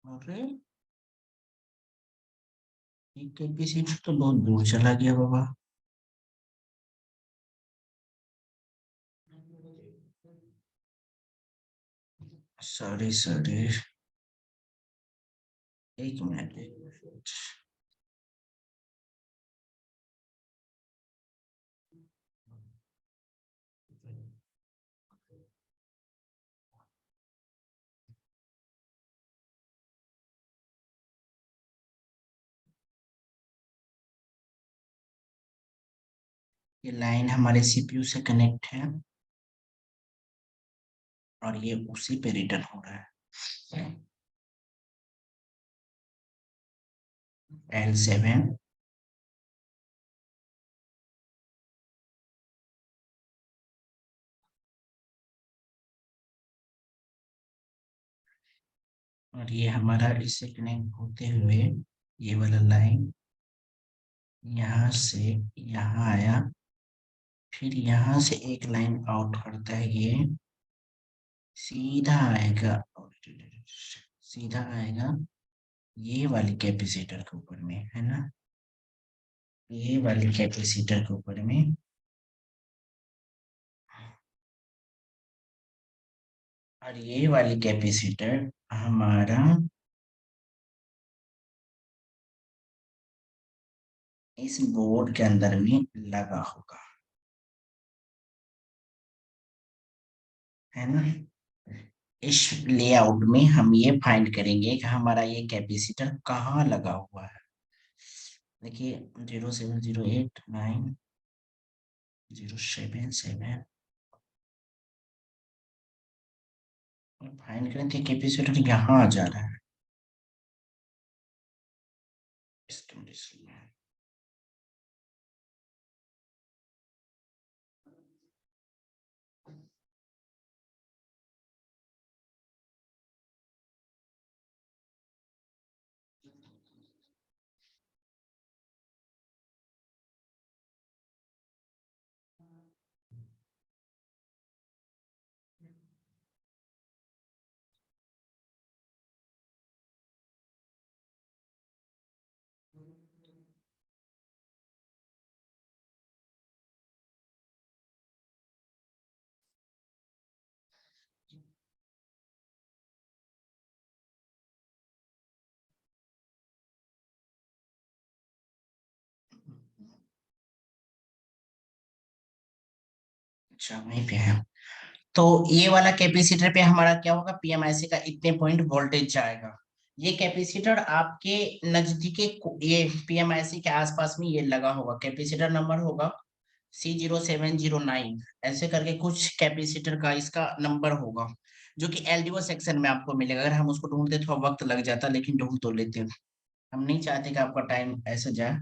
अरे ये कैपेसिटर तो बहुत दूर चला गया बाबा। Sorry sorry, 1 minute 1 minute. ये लाइन हमारे सीपीयू से कनेक्ट है और ये उसी पे रिटर्न हो रहा है। L7 और ये हमारा इससे कनेक्ट होते हुए ये वाला लाइन यहाँ से यहाँ आया, फिर यहाँ से एक लाइन आउट करता है, ये सीधा आएगा, सीधा आएगा ये वाली कैपेसिटर के ऊपर में, है ना, ये वाली कैपेसिटर के ऊपर में। और ये वाली कैपेसिटर हमारा इस बोर्ड के अंदर में लगा होगा, है ना। इस लेआउट में हम ये फाइंड करेंगे कि हमारा ये कैपेसिटर कहाँ लगा हुआ है। देखिए 07089 077 फाइंड करें, तो कैपेसिटर यहाँ आ जा रहा है इस कंडीशन में। अच्छा वहीं पे है। तो ये वाला कैपेसिटर पे हमारा क्या होगा, पीएमआईसी का इतने पॉइंट वोल्टेज जाएगा। ये कैपेसिटर आपके नजदीकी ये पीएमआईसी के आसपास में ये लगा होगा, कैपेसिटर नंबर होगा C0709, ऐसे करके कुछ कैपेसिटर का इसका नंबर होगा, जो कि एलडीओ सेक्शन में आपको मिलेगा। अगर हम उसको ढूंढते थोड़ा वक्त लग जाता, लेकिन ढूंढ तो लेते हैं। हम नहीं चाहते कि आपका टाइम ऐसे जाए,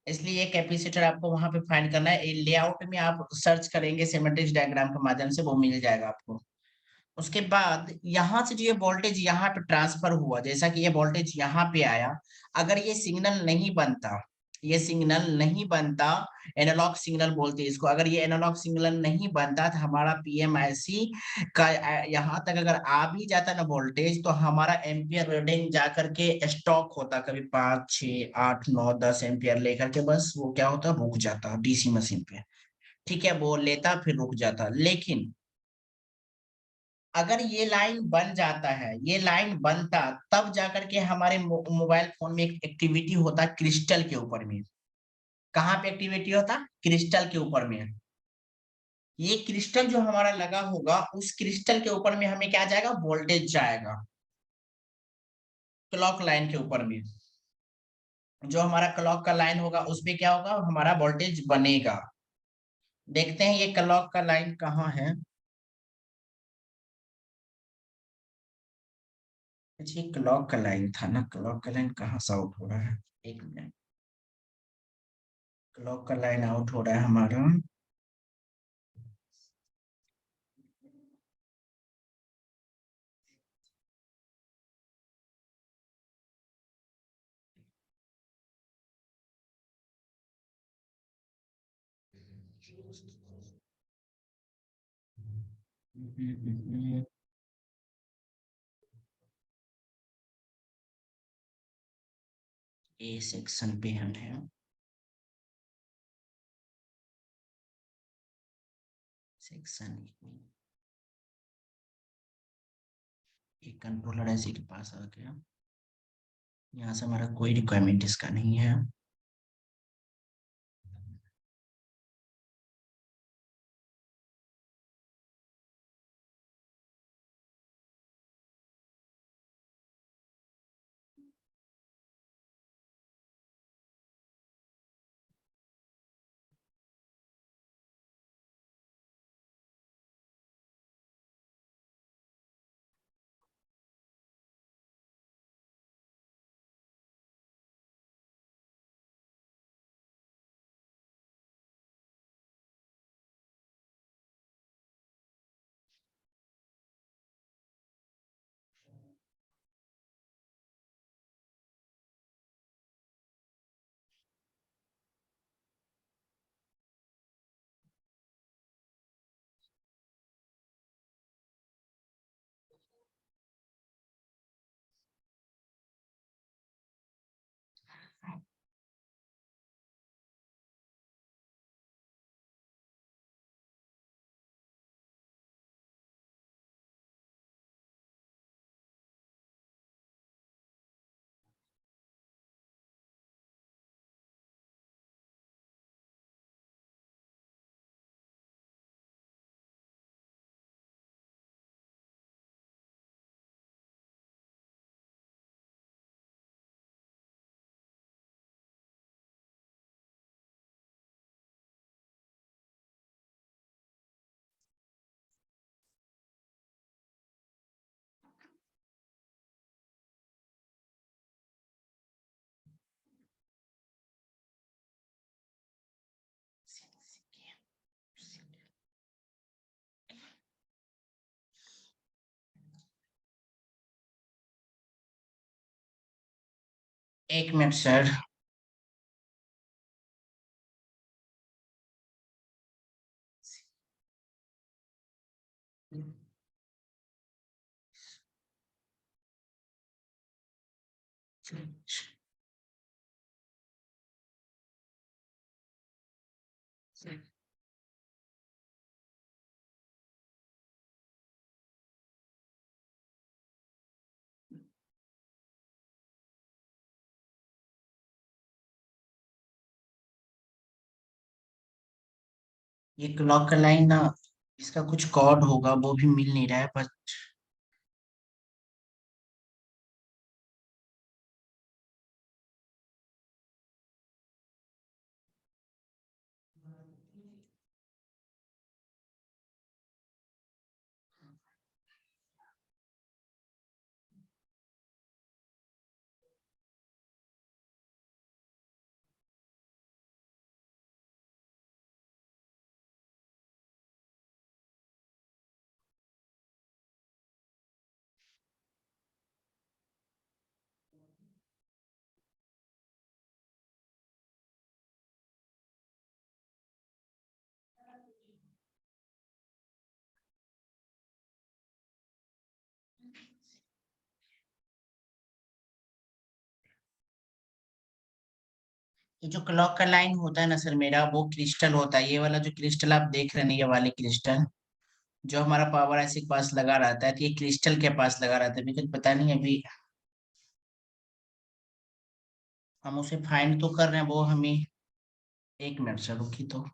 इसलिए ये कैपेसिटर आपको वहां पे फाइंड करना है। लेआउट में आप सर्च करेंगे सिमेट्रिक डायग्राम के माध्यम से, वो मिल जाएगा आपको। उसके बाद यहाँ से जो ये वोल्टेज यहाँ पे ट्रांसफर हुआ, जैसा कि ये वोल्टेज यहाँ पे आया, अगर ये सिग्नल नहीं बनता, ये सिग्नल नहीं बनता, एनालॉग सिग्नल बोलते हैं इसको, अगर ये एनालॉग सिग्नल नहीं बनता तो हमारा पीएमआईसी का यहाँ तक अगर आ भी जाता ना वोल्टेज, तो हमारा एम्पियर रीडिंग जा करके स्टॉक होता, कभी 5 6 8 9 10 एम्पियर लेकर के, बस वो क्या होता, रुक जाता डीसी मशीन पे। ठीक है, वो लेता फिर रुक जाता। लेकिन अगर ये लाइन बन जाता है, ये लाइन बनता, तब जाकर के हमारे मोबाइल फोन में एक एक्टिविटी होता क्रिस्टल के ऊपर में। कहाँ पे एक्टिविटी होता, क्रिस्टल के ऊपर में। ये क्रिस्टल जो हमारा लगा होगा, उस क्रिस्टल के ऊपर में हमें क्या जाएगा, वोल्टेज जाएगा क्लॉक लाइन के ऊपर में। जो हमारा क्लॉक का लाइन होगा उस पे क्या होगा, हमारा वोल्टेज बनेगा। देखते हैं ये क्लॉक का लाइन कहाँ है। अच्छा, ये क्लॉक का लाइन था ना, क्लॉक का लाइन कहाँ से आउट हो रहा है, एक मिनट। क्लॉक का लाइन आउट हो रहा है हमारा, ए सेक्शन पे हम हैं, सेक्शन ये कंट्रोलर ऐसे के पास आ गया। यहाँ से हमारा कोई रिक्वायरमेंट इसका नहीं है। एक मिनट सर। ये क्लॉक का लाइन ना, इसका कुछ कोड होगा, वो भी मिल नहीं रहा है बस। ये जो क्लॉक का लाइन होता है ना सर मेरा, वो क्रिस्टल होता है। ये वाला जो क्रिस्टल आप देख रहे हैं, ये वाले क्रिस्टल जो हमारा पावर ऐसे के पास लगा रहता है, तो ये क्रिस्टल के पास लगा रहता है। मुझे पता नहीं अभी, हम उसे फाइंड तो कर रहे हैं, वो हमें। एक मिनट सर रुकी तो।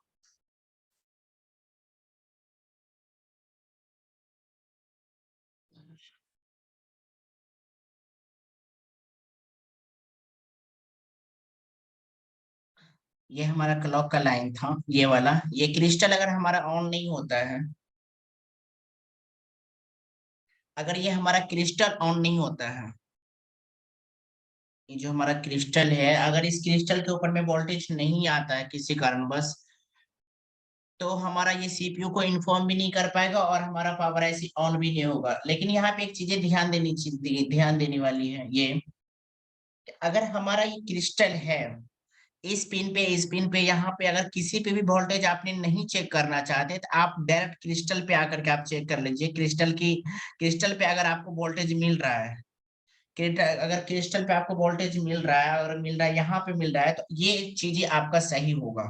ये हमारा क्लॉक का लाइन था, ये वाला। ये क्रिस्टल अगर हमारा ऑन नहीं होता है, अगर ये हमारा क्रिस्टल ऑन नहीं होता है, ये जो हमारा क्रिस्टल है, अगर इस क्रिस्टल के ऊपर में वोल्टेज नहीं आता है किसी कारणवश, तो हमारा ये सीपीयू को इन्फॉर्म भी नहीं कर पाएगा और हमारा पावर ऐसी ऑन भी नहीं होगा। लेकिन यहाँ पे एक चीजें ध्यान देने वाली है ये, कि अगर हमारा ये क्रिस्टल है, इस पिन पे यहाँ पे अगर किसी पे भी वोल्टेज आपने नहीं चेक करना चाहते, तो आप डायरेक्ट क्रिस्टल पे आकर के आप चेक कर लीजिए। क्रिस्टल पे अगर आपको वोल्टेज मिल रहा है, अगर क्रिस्टल पे आपको वोल्टेज मिल रहा है, अगर मिल रहा है, यहाँ पे मिल रहा है, तो ये चीजें आपका सही होगा।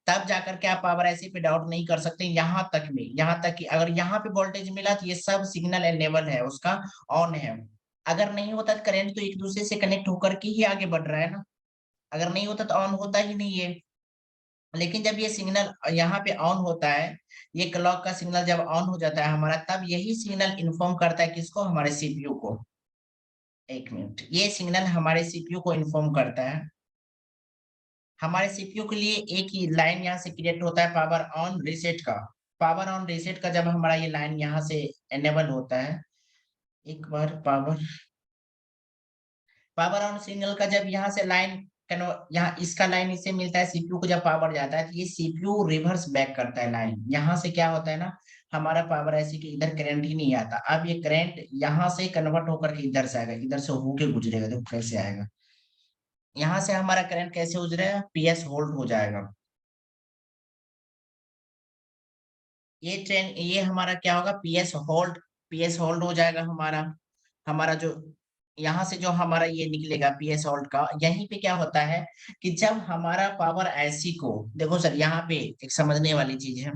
तब जाकर के आप पावर ऐसी पे डाउट नहीं कर सकते। यहाँ तक कि अगर यहाँ पे वोल्टेज मिला, तो ये सब सिग्नल एनेबल है उसका, ऑन है। अगर नहीं होता तो करंट तो एक दूसरे से कनेक्ट होकर के ही आगे बढ़ रहा है ना। अगर नहीं होता तो ऑन होता ही नहीं है। लेकिन जब ये सिग्नल यहाँ पे ऑन होता है, ये क्लॉक का सिग्नल जब ऑन हो जाता है हमारा, तब यही सिग्नल इन्फॉर्म करता है किसको, हमारे सीपीयू को। एक मिनट, ये सिग्नल हमारे सीपीयू को इन्फॉर्म करता है। हमारे सीपीयू के लिए एक ही लाइन यहाँ से क्रिएट होता है, पावर ऑन रीसेट का। पावर ऑन रीसेट का जब हमारा ये लाइन यहाँ से एनेबल होता है, एक बार पावर ऑन सिग्नल का जब यहाँ से लाइन, यहाँ इसका लाइन इससे मिलता है सीपीयू को, जब पावर जाता है तो ये सीपीयू रिवर्स बैक करता है लाइन। यहाँ से क्या होता है ना, हमारा पावर ऐसी कि इधर करंट ही नहीं आता। अब ये करंट यहाँ से कन्वर्ट होकर के इधर से आएगा, इधर से होके गुजरेगा। देखो कैसे आएगा, यहाँ से हमारा करंट कैसे गुजरेगा, पीएस होल्ड हो जाएगा। ये हमारा क्या होगा, पीएस होल्ड हो जाएगा हमारा। हमारा जो यहाँ से जो हमारा ये निकलेगा पीएस होल्ड का, यहीं पे क्या होता है कि जब हमारा पावर आईसी को, देखो सर यहाँ पे एक समझने वाली चीज है,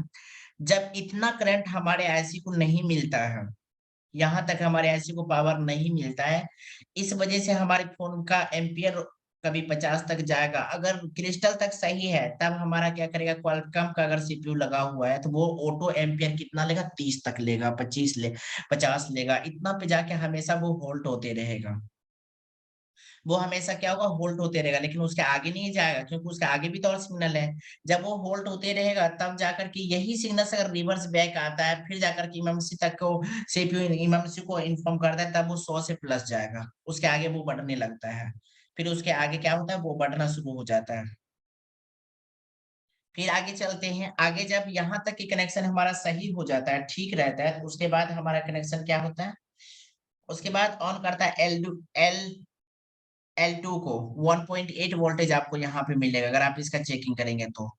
जब इतना करंट हमारे आईसी को नहीं मिलता है, यहाँ तक हमारे आईसी को पावर नहीं मिलता है, इस वजह से हमारे फोन का एम्पियर कभी 50 तक जाएगा। अगर क्रिस्टल तक सही है, तब हमारा क्या करेगा, क्वालकॉम का अगर सीपीयू लगा हुआ है, तो वो ऑटो एम्पियर कितना लेगा, 30 तक लेगा, 50 लेगा। इतना पे जाके हमेशा वो होल्ड होते रहेगा। वो हमेशा क्या होगा, होल्ड होते रहेगा, लेकिन उसके आगे नहीं जाएगा, क्योंकि उसके आगे भी तो और सिग्नल है। जब वो होल्ड होते रहेगा, तब जाकर के यही सिग्नल से अगर रिवर्स बैक आता है, फिर जाकर के इमरजेंसी तक को सीपीयू इमरजेंसी को इन्फॉर्म करता है, तब वो 100 से प्लस जाएगा, उसके आगे वो बढ़ने लगता है। फिर उसके आगे क्या होता है, वो बढ़ना शुरू हो जाता है। फिर आगे चलते हैं, आगे जब यहाँ तक की कनेक्शन हमारा सही हो जाता है, ठीक रहता है, तो उसके बाद हमारा कनेक्शन क्या होता है, उसके बाद ऑन करता है एल L2 को 1.8 वोल्टेज आपको यहाँ पे मिलेगा अगर आप इसका चेकिंग करेंगे तो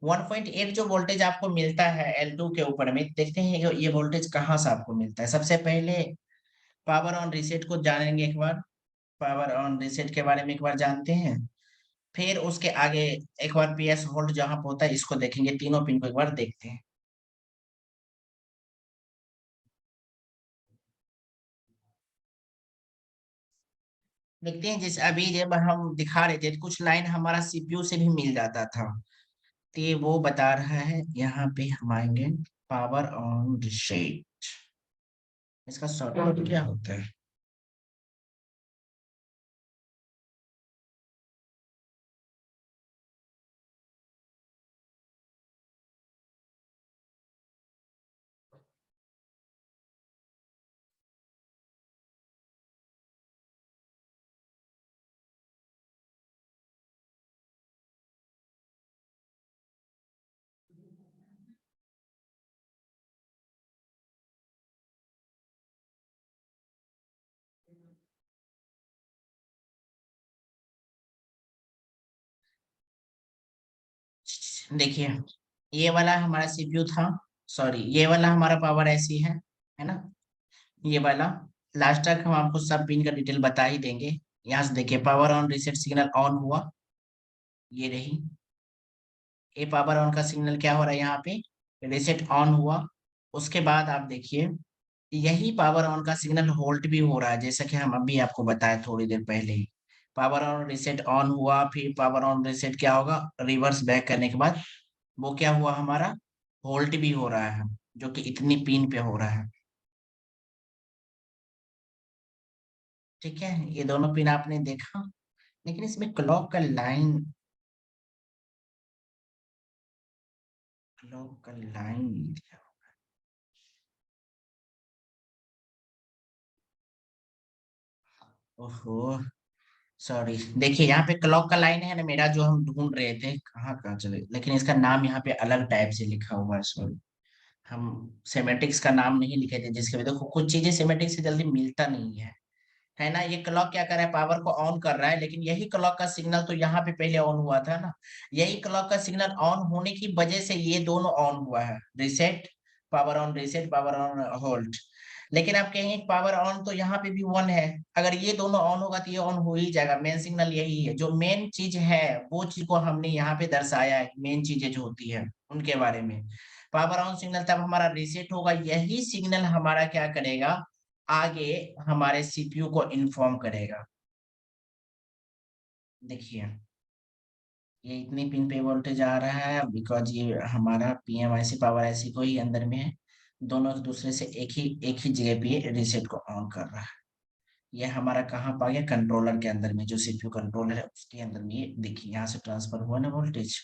1.8 जो वोल्टेज आपको मिलता है L2 के ऊपर में देखते हैं ये वोल्टेज कहाँ से आपको मिलता है। सबसे पहले पावर ऑन रीसेट को जानेंगे एक बार, पावर ऑन रीसेट के बारे में एक बार जानते हैं, फिर उसके आगे एक बार पीएस होल्ड जहां पे होता है इसको देखेंगे, तीनों पिन को एक बार देखते हैं। देखते हैं जिस अभी जब हम दिखा रहे थे तो कुछ लाइन हमारा सीपीयू से भी मिल जाता था, तो ये वो बता रहा है। यहाँ पे हम आएंगे पावर ऑन रीसेट, इसका शॉर्टकट क्या होता है? देखिए ये वाला हमारा सीपीयू था, सॉरी ये वाला हमारा पावर ऐसी है ना, ये वाला लास्ट तक हम आपको सब पिन का डिटेल बता ही देंगे। यहाँ से देखिए power on reset signal on हुआ, ये रही, ये पावर ऑन का सिग्नल क्या हो रहा है यहाँ पे, रीसेट ऑन हुआ। उसके बाद आप देखिए यही पावर ऑन का सिग्नल होल्ड भी हो रहा है, जैसा कि हम अभी आपको बताया थोड़ी देर पहले ही। पावर ऑन रीसेट ऑन हुआ, फिर पावर ऑन रीसेट क्या होगा, रिवर्स बैक करने के बाद वो क्या हुआ हमारा, होल्ड भी हो रहा है, जो कि इतनी पिन पे हो रहा है। ठीक है, ये दोनों पिन आपने देखा, लेकिन इसमें क्लॉक का लाइन, क्लॉक का लाइन नहीं दिया। ओहो, सॉरी, देखिए यहाँ पे क्लॉक का लाइन है ना मेरा, जो हम ढूंढ रहे थे कहाँ कहाँ चले, लेकिन इसका नाम यहाँ पे अलग टाइप से लिखा हुआ है, सॉरी। हम सेमेटिक्स का नाम नहीं लिखे थे, जिसके वजह देखो कुछ चीजें सेमेटिक्स से जल्दी मिलता नहीं है ना। ये क्लॉक क्या कर रहा है, पावर को ऑन कर रहा है, लेकिन यही क्लॉक का सिग्नल तो यहाँ पे पहले ऑन हुआ था ना, यही क्लॉक का सिग्नल ऑन होने की वजह से ये दोनों ऑन हुआ है, reset, power on reset, power on hold. लेकिन आप कहेंगे पावर ऑन तो यहाँ पे भी वन है, अगर ये दोनों ऑन होगा तो ये ऑन हो ही जाएगा, मेन सिग्नल यही है, जो मेन चीज है वो चीज को हमने यहाँ पे दर्शाया है, मेन चीजें जो होती है उनके बारे में। पावर ऑन सिग्नल तब हमारा रिसेट होगा, यही सिग्नल हमारा क्या करेगा, आगे हमारे सीपीयू को इन्फॉर्म करेगा। देखिए ये इतनी पिन पे वोल्टेज आ रहा है बिकॉज ये हमारा पीएमआईसी पावर आईसी को ही अंदर में है, दोनों एक दूसरे से एक ही जगह पे रीसेट को ऑन कर रहा है। ये हमारा कहाँ पा गया, कंट्रोलर के अंदर में, जो सीपीयू कंट्रोलर है उसके अंदर में, ये देखिए यहाँ से ट्रांसफर हुआ ना वोल्टेज,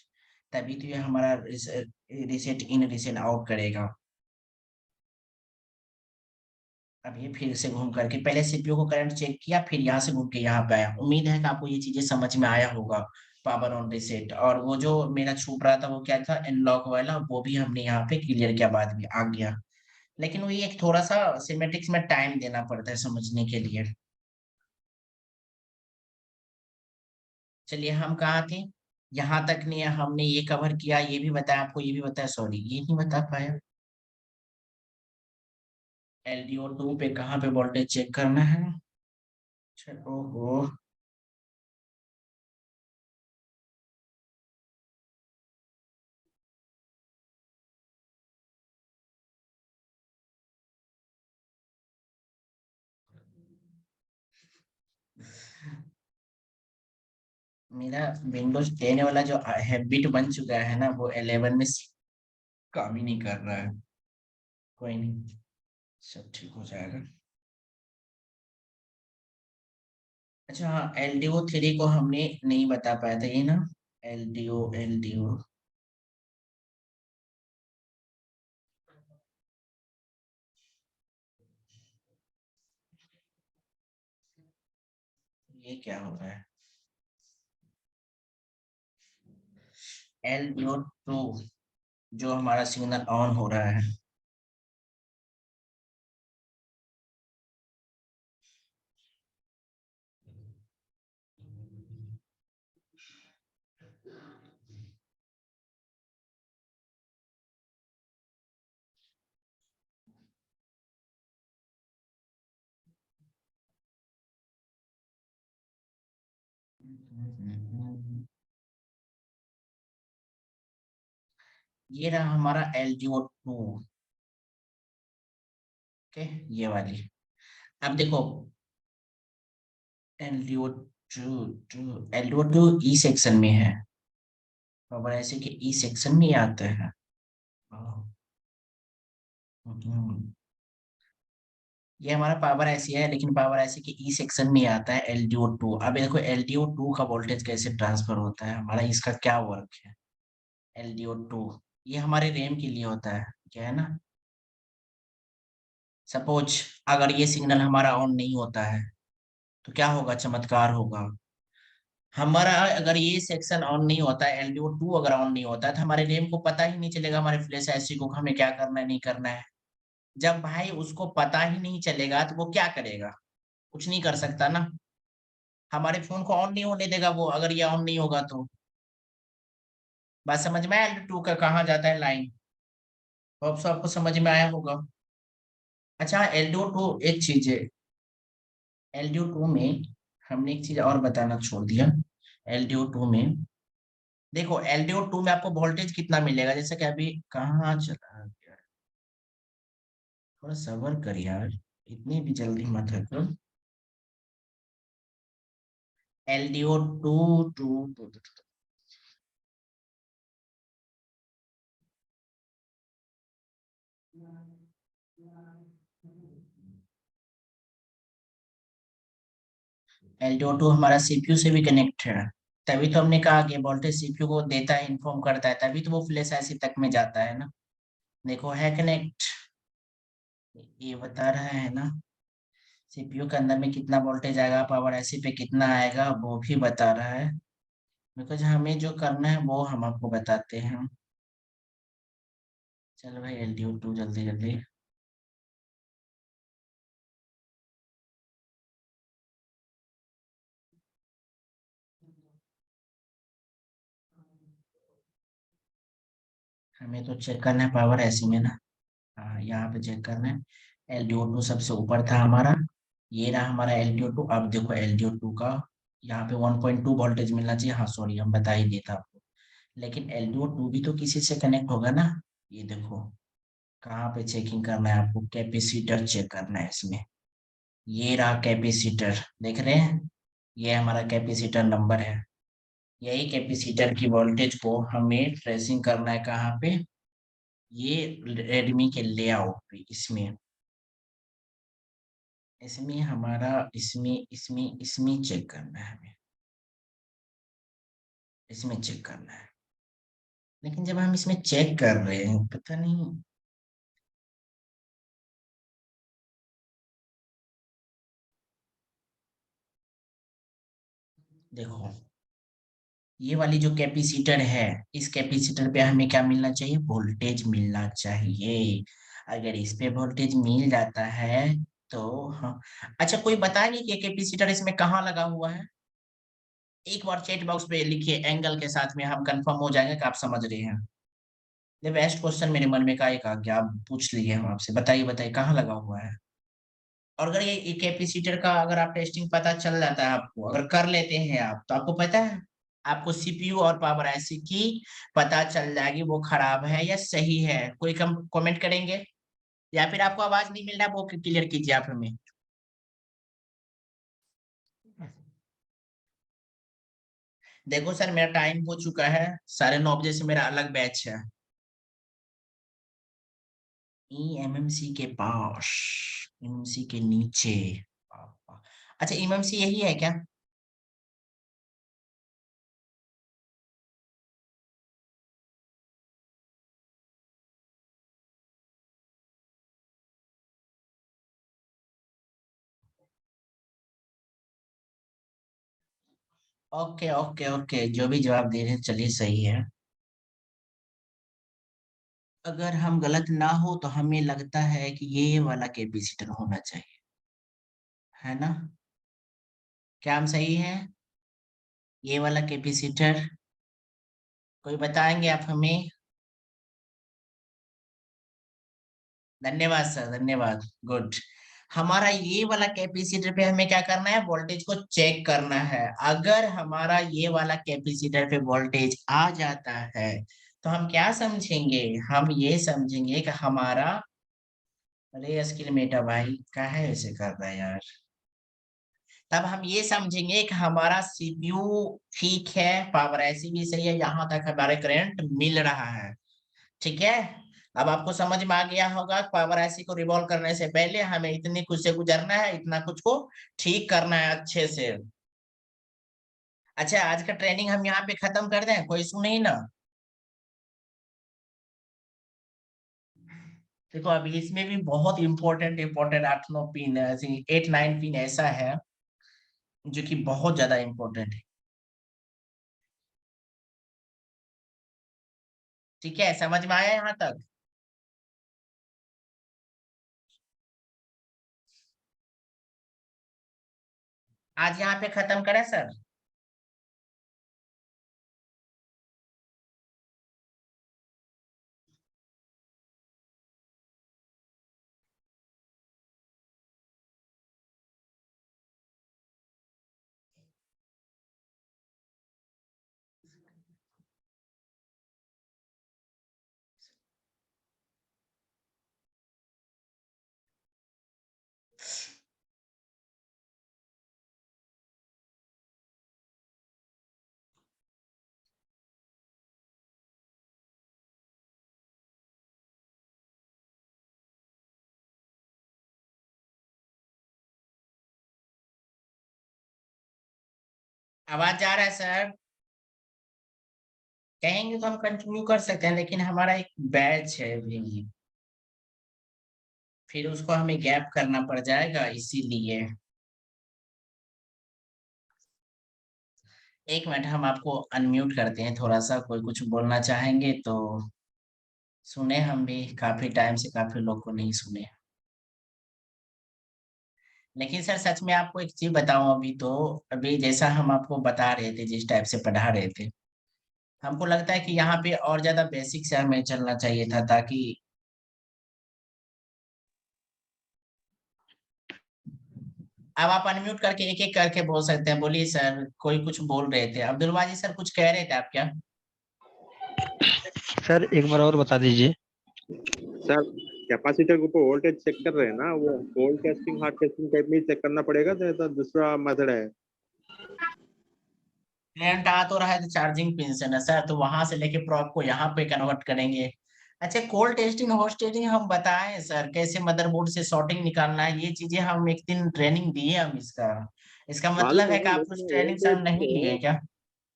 तभी तो ये हमारा रीसेट इन रीसेट आउट करेगा। अब ये फिर से घूम करके पहले सीपीयू को करंट चेक किया, फिर यहाँ से घूम के यहाँ पे आया। उम्मीद है कि आपको ये चीजें समझ में आया होगा, पावर ऑन रीसेट, और वो जो मेरा छूट रहा था वो क्या था, एनलॉक वाला, वो भी हमने यहाँ पे क्लियर किया, बाद में आ गया। लेकिन वो ये एक थोड़ा सा सिमेटिक्स में टाइम देना पड़ता है समझने के लिए। चलिए हम कहाँ थे, यहाँ तक नहीं, हमने ये कवर किया, ये भी बताया आपको, ये भी बताया, सॉरी ये नहीं बता पाया, LDO2 पे कहाँ पे वोल्टेज चेक करना है। अच्छा, ओहो, मेरा विंडोज 10 वाला जो हैबिट बन चुका है ना, वो 11 में काम ही नहीं कर रहा है। कोई नहीं, सब ठीक हो जाएगा। अच्छा हाँ, LDO3 को हमने नहीं बता पाया था, ये ना, एल डी ओ, ये क्या हो रहा है, LDO2 जो हमारा सिग्नल ऑन हो रहा है, ये रहा हमारा LDO2। ओके, ये वाली। अब देखो, LDO2 ई सेक्शन में है, पावर ऐसे कि ई सेक्शन में आता है। हम्म, ये हमारा पावर ऐसी है, लेकिन पावर ऐसी कि ई सेक्शन में आता है LDO2। अब देखो LDO2 का वोल्टेज कैसे ट्रांसफर होता है, हमारा इसका क्या वर्क है। LDO2 ये हमारे रैम के लिए होता है, क्या है ना। सपोज अगर ये सिग्नल हमारा ऑन नहीं होता है तो क्या होगा, चमत्कार होगा। हमारा अगर ये सेक्शन ऑन नहीं होता है, LDO2 अगर ऑन नहीं होता है, तो हमारे रैम को पता ही नहीं चलेगा हमारे फ्लैश आईसी को हमें क्या करना है नहीं करना है। जब भाई उसको पता ही नहीं चलेगा तो वो क्या करेगा, कुछ नहीं कर सकता ना। हमारे फोन को ऑन नहीं होने देगा वो, अगर ये ऑन नहीं होगा तो। बात समझ में आया LDO2 का कहाँ जाता है लाइन। होप सो आपको समझ में आया होगा। अच्छा, LDO2 एक चीज है, LDO2 में हमने एक चीज और बताना छोड़ दिया। LDO2 में देखो, LDO2 में आपको वोल्टेज कितना मिलेगा, जैसे कि अभी कहाँ चला गया, थोड़ा सबर कर यार, इतनी भी जल्दी मत रखो। LDO2 टू LDO2 हमारा सीपीयू से भी कनेक्ट है। तभी तो हमने कहा कि वोल्टेज सीपीयू को देता है, इन्फॉर्म करता है, तभी तो वो फ्लैश ऐसी तक में जाता है ना। देखो है कनेक्ट, ये बता रहा है ना। सीपीयू के अंदर में कितना वोल्टेज आएगा, पावर ऐसी पे कितना आएगा, वो भी बता रहा है। बिकॉज हमें जो करना है वो हम आपको बताते हैं। चलो भाई LDO2 जल्दी जल्दी। हमें तो चेक करना है पावर ऐसी में ना। हाँ, यहाँ पे चेक करना है। LDO2 सबसे ऊपर था हमारा, ये रहा हमारा LDO2। अब देखो LDO2 का यहाँ पे 1.2 वोल्टेज मिलना चाहिए, हाँ सॉरी हम बता ही देता आपको। लेकिन LDO2 भी तो किसी से कनेक्ट होगा ना। ये देखो, कहाँ पे चेकिंग करना है आपको, कैपेसिटर चेक करना है इसमें। ये रहा कैपेसिटर, देख रहे हैं, ये हमारा कैपेसिटर नंबर है। यही कैपेसिटर की वोल्टेज को हमें ट्रेसिंग करना है कहाँ पे, ये रेडमी के लेआउट पे, इसमें इसमें हमारा इसमें इसमें इसमें चेक करना है हमें, इसमें चेक करना है। लेकिन जब हम इसमें चेक कर रहे हैं, पता नहीं। देखो, ये वाली जो कैपेसिटर है, इस कैपेसिटर पे हमें क्या मिलना चाहिए, वोल्टेज मिलना चाहिए। अगर इस पे वोल्टेज मिल जाता है तो हाँ। अच्छा, कोई बताया नहीं कि कैपेसिटर इसमें कहाँ लगा हुआ है। एक बार चैट बॉक्स पे लिखिए एंगल के साथ में, हम कंफर्म हो जाएंगे कि आप समझ रहे हैं। ये बेस्ट क्वेश्चन मेरे मन में का एक आ गया, आप पूछ लिए हम आपसे, बताइए बताइए कहाँ लगा हुआ है। और अगर ये कैपेसिटर का अगर आप टेस्टिंग पता चल जाता है आपको, अगर कर लेते हैं आप, तो आपको पता है, आपको सीपीयू और पावर आईसी की पता चल जाएगी वो खराब है या सही है। कोई कम कमेंट करेंगे, या फिर आपको आवाज नहीं मिल रहा, वो क्लियर कीजिए आप हमें। देखो सर, मेरा टाइम हो चुका है, 9:30 से मेरा अलग बैच है। एमएमसी के पास, एमएमसी के नीचे। अच्छा, एमएमसी यही है क्या। ओके ओके ओके, जो भी जवाब दे रहे हैं चलिए सही है। अगर हम गलत ना हो तो हमें लगता है कि ये वाला कैपेसिटर होना चाहिए, है ना। क्या हम सही है, ये वाला कैपेसिटर। कोई बताएंगे आप हमें। धन्यवाद सर, धन्यवाद, गुड। हमारा ये वाला कैपेसिटर पे हमें क्या करना है, वोल्टेज को चेक करना है। अगर हमारा ये वाला कैपेसिटर पे वोल्टेज आ जाता है तो हम क्या समझेंगे, हम ये समझेंगे कि हमारा, अरे स्किल मेटा भाई काहे ऐसे कर रहा है यार, तब हम ये समझेंगे कि हमारा सीपीयू ठीक है, पावर ऐसी भी सही है, यहाँ तक हमारे करंट मिल रहा है। ठीक है, अब आपको समझ में आ गया होगा, पावर ऐसी को रिवॉल्व करने से पहले हमें इतने कुछ से गुजरना है, इतना कुछ को ठीक करना है अच्छे से। अच्छा, आज का ट्रेनिंग हम यहाँ पे खत्म कर दें, कोई इशू नहीं ना? देखो अभी इसमें भी बहुत इंपॉर्टेंट इंपॉर्टेंट 8-9 पिन, 8-9 पिन ऐसा है जो कि बहुत ज्यादा इंपॉर्टेंट है। ठीक है, समझ में आया यहाँ तक? आज यहाँ पे खत्म करें सर? आवाज जा रहा है सर? कहेंगे तो हम कंटिन्यू कर सकते हैं, लेकिन हमारा एक बैच है अभी, फिर उसको हमें गैप करना पड़ जाएगा, इसीलिए। एक मिनट, हम आपको अनम्यूट करते हैं थोड़ा सा, कोई कुछ बोलना चाहेंगे तो सुने, हम भी काफी टाइम से काफी लोग को नहीं सुने। लेकिन सर सच में आपको एक चीज बताऊं, अभी तो, अभी जैसा हम आपको बता रहे थे, जिस टाइप से पढ़ा रहे थे, हमको लगता है कि यहाँ पे और ज्यादा बेसिक से हमें चलना चाहिए था, ताकि। अब आप अनम्यूट करके एक एक करके बोल सकते हैं, बोलिए सर, कोई कुछ बोल रहे थे, अब्दुल बाजी सर कुछ कह रहे थे, आप क्या? सर एक बार और बता दीजिए। सर कैपेसिटर के ऊपर वोल्टेज चेक कर रहे हैं ना, वो cold testing hard testing type में चेक करना पड़ेगा, तो दूसरा मेथड है। करंट आ तो रहा है तो चार्जिंग पिन से ना सर, तो वहां से लेके प्रोब को यहाँ पे कन्वर्ट करेंगे। अच्छा, कोल्ड टेस्टिंग होस्ट टेस्टिंग हम बताएं सर, कैसे मदरबोर्ड से सॉर्टिंग निकालना है, ये चीजें हम एक दिन ट्रेनिंग दिए हम इसका। इसका मतलब मालूम है है, कि आप लेकिन कुछ ट्रेनिंग से वोल्टेज हम नहीं को लिए क्या?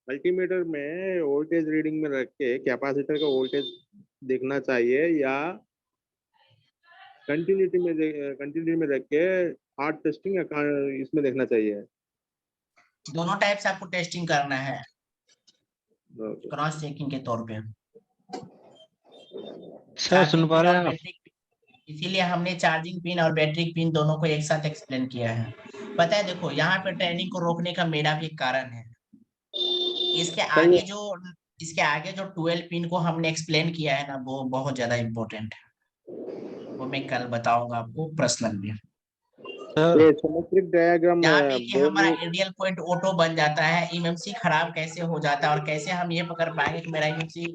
मल्टीमीटर में वोल्टेज रीडिंग में रख के कैपेसिटर का वोल्टेज देखना चाहिए, या कंटिन्यूटी में रख के हार्ड टेस्टिंग या इसमें देखना चाहिए। दोनों टाइप से आपको टेस्टिंग करना है, ओके। क्रॉस चेकिंग के तौर पे। सर सुन चार्जिंग पा पिन रहे और हैं आप? बैटरी, इसीलिए हमने चार्जिंग पिन और बैटरी पिन दोनों को एक साथ एक्सप्लेन किया है। पता है, देखो यहाँ पे ट्रेनिंग को रोकने का मेरा भी एक कारण है। इसके सर आगे जो इसके आगे जो 12 पिन को हमने एक्सप्लेन किया है ना, वो बहुत ज्यादा इंपॉर्टेंट है। वो मैं कल बताऊंगा आपको पर्सनल में। सर ये सिमेट्रिक डायग्राम जहाँ पे कि बोर्ड हमारा में। आइडियल पॉइंट ऑटो बन जाता है, एमएमसी खराब कैसे हो जाता है, और कैसे हम ये पकड़ पाएंगे कि मेरा एमएमसी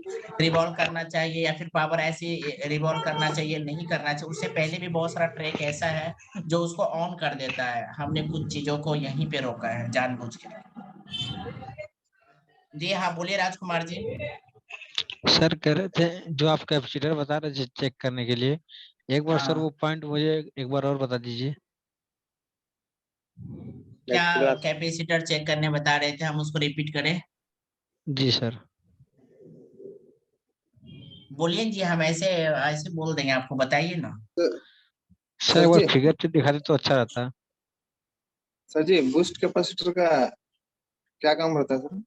रिवॉल्व करना चाहिए या फिर पावर ऐसे रिवॉल्व करना चाहिए, नहीं करना चाहिए। उससे पहले भी बहुत सारा ट्रैक ऐसा है जो उसको ऑन कर देता है, हमने कुछ चीजों को यहीं पे रोका है जानबूझ के। जी हाँ, बोलिए राजकुमार जी। सर कह रहे थे जो आप कैपेसिटर बता रहे थे चेक करने के लिए, एक बार सर वो हाँ, पॉइंट मुझे एक बार और बता दीजिए। क्या कैपेसिटर चेक करने बता रहे थे, हम उसको रिपीट करें? जी सर। बोलिए जी, हम ऐसे ऐसे बोल देंगे आपको, बताइए ना। सर सर एक बार जी, फिगर से दिखा दे तो अच्छा रहता। सर जी, बूस्ट कैपेसिटर का क्या काम रहता है सर?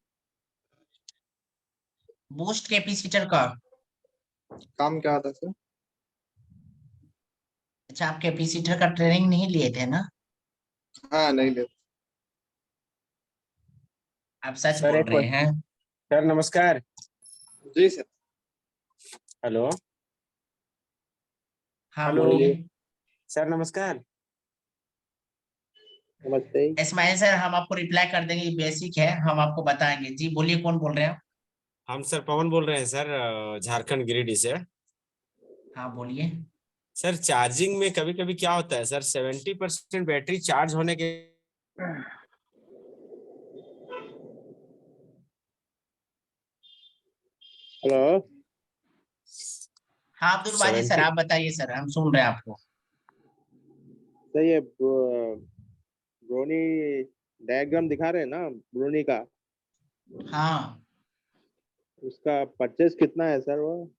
बूस्ट कैपेसिटर का? काम क्या होता है सर? अच्छा, आप कैपेसिटर का ट्रेनिंग नहीं लिए थे ना? हाँ, नहीं ले। आप सच सर बोल एक रहे हैं? सर नमस्कार। जी सर। हेलो। हाँ हेलो बोलिए। सर नमस्कार। नमस्ते। इस्माइल सर हम आपको रिप्लाई कर देंगे, बेसिक है, हम आपको बताएंगे। जी बोलिए, कौन बोल रहे हैं आप? हम सर पवन बोल रहे हैं सर, झारखंड गिरिडीह से। हाँ बोलिए। सर चार्जिंग में कभी कभी क्या होता है सर, 70% बैटरी चार्ज होने के हेलो। हाँ अब्दुल बाजी सर, 70 आप बताइए सर, हम सुन रहे हैं आपको। सर ये ब्रोनी डायग्राम दिखा रहे हैं ना ब्रोनी का, हाँ उसका परचेस कितना है सर वो?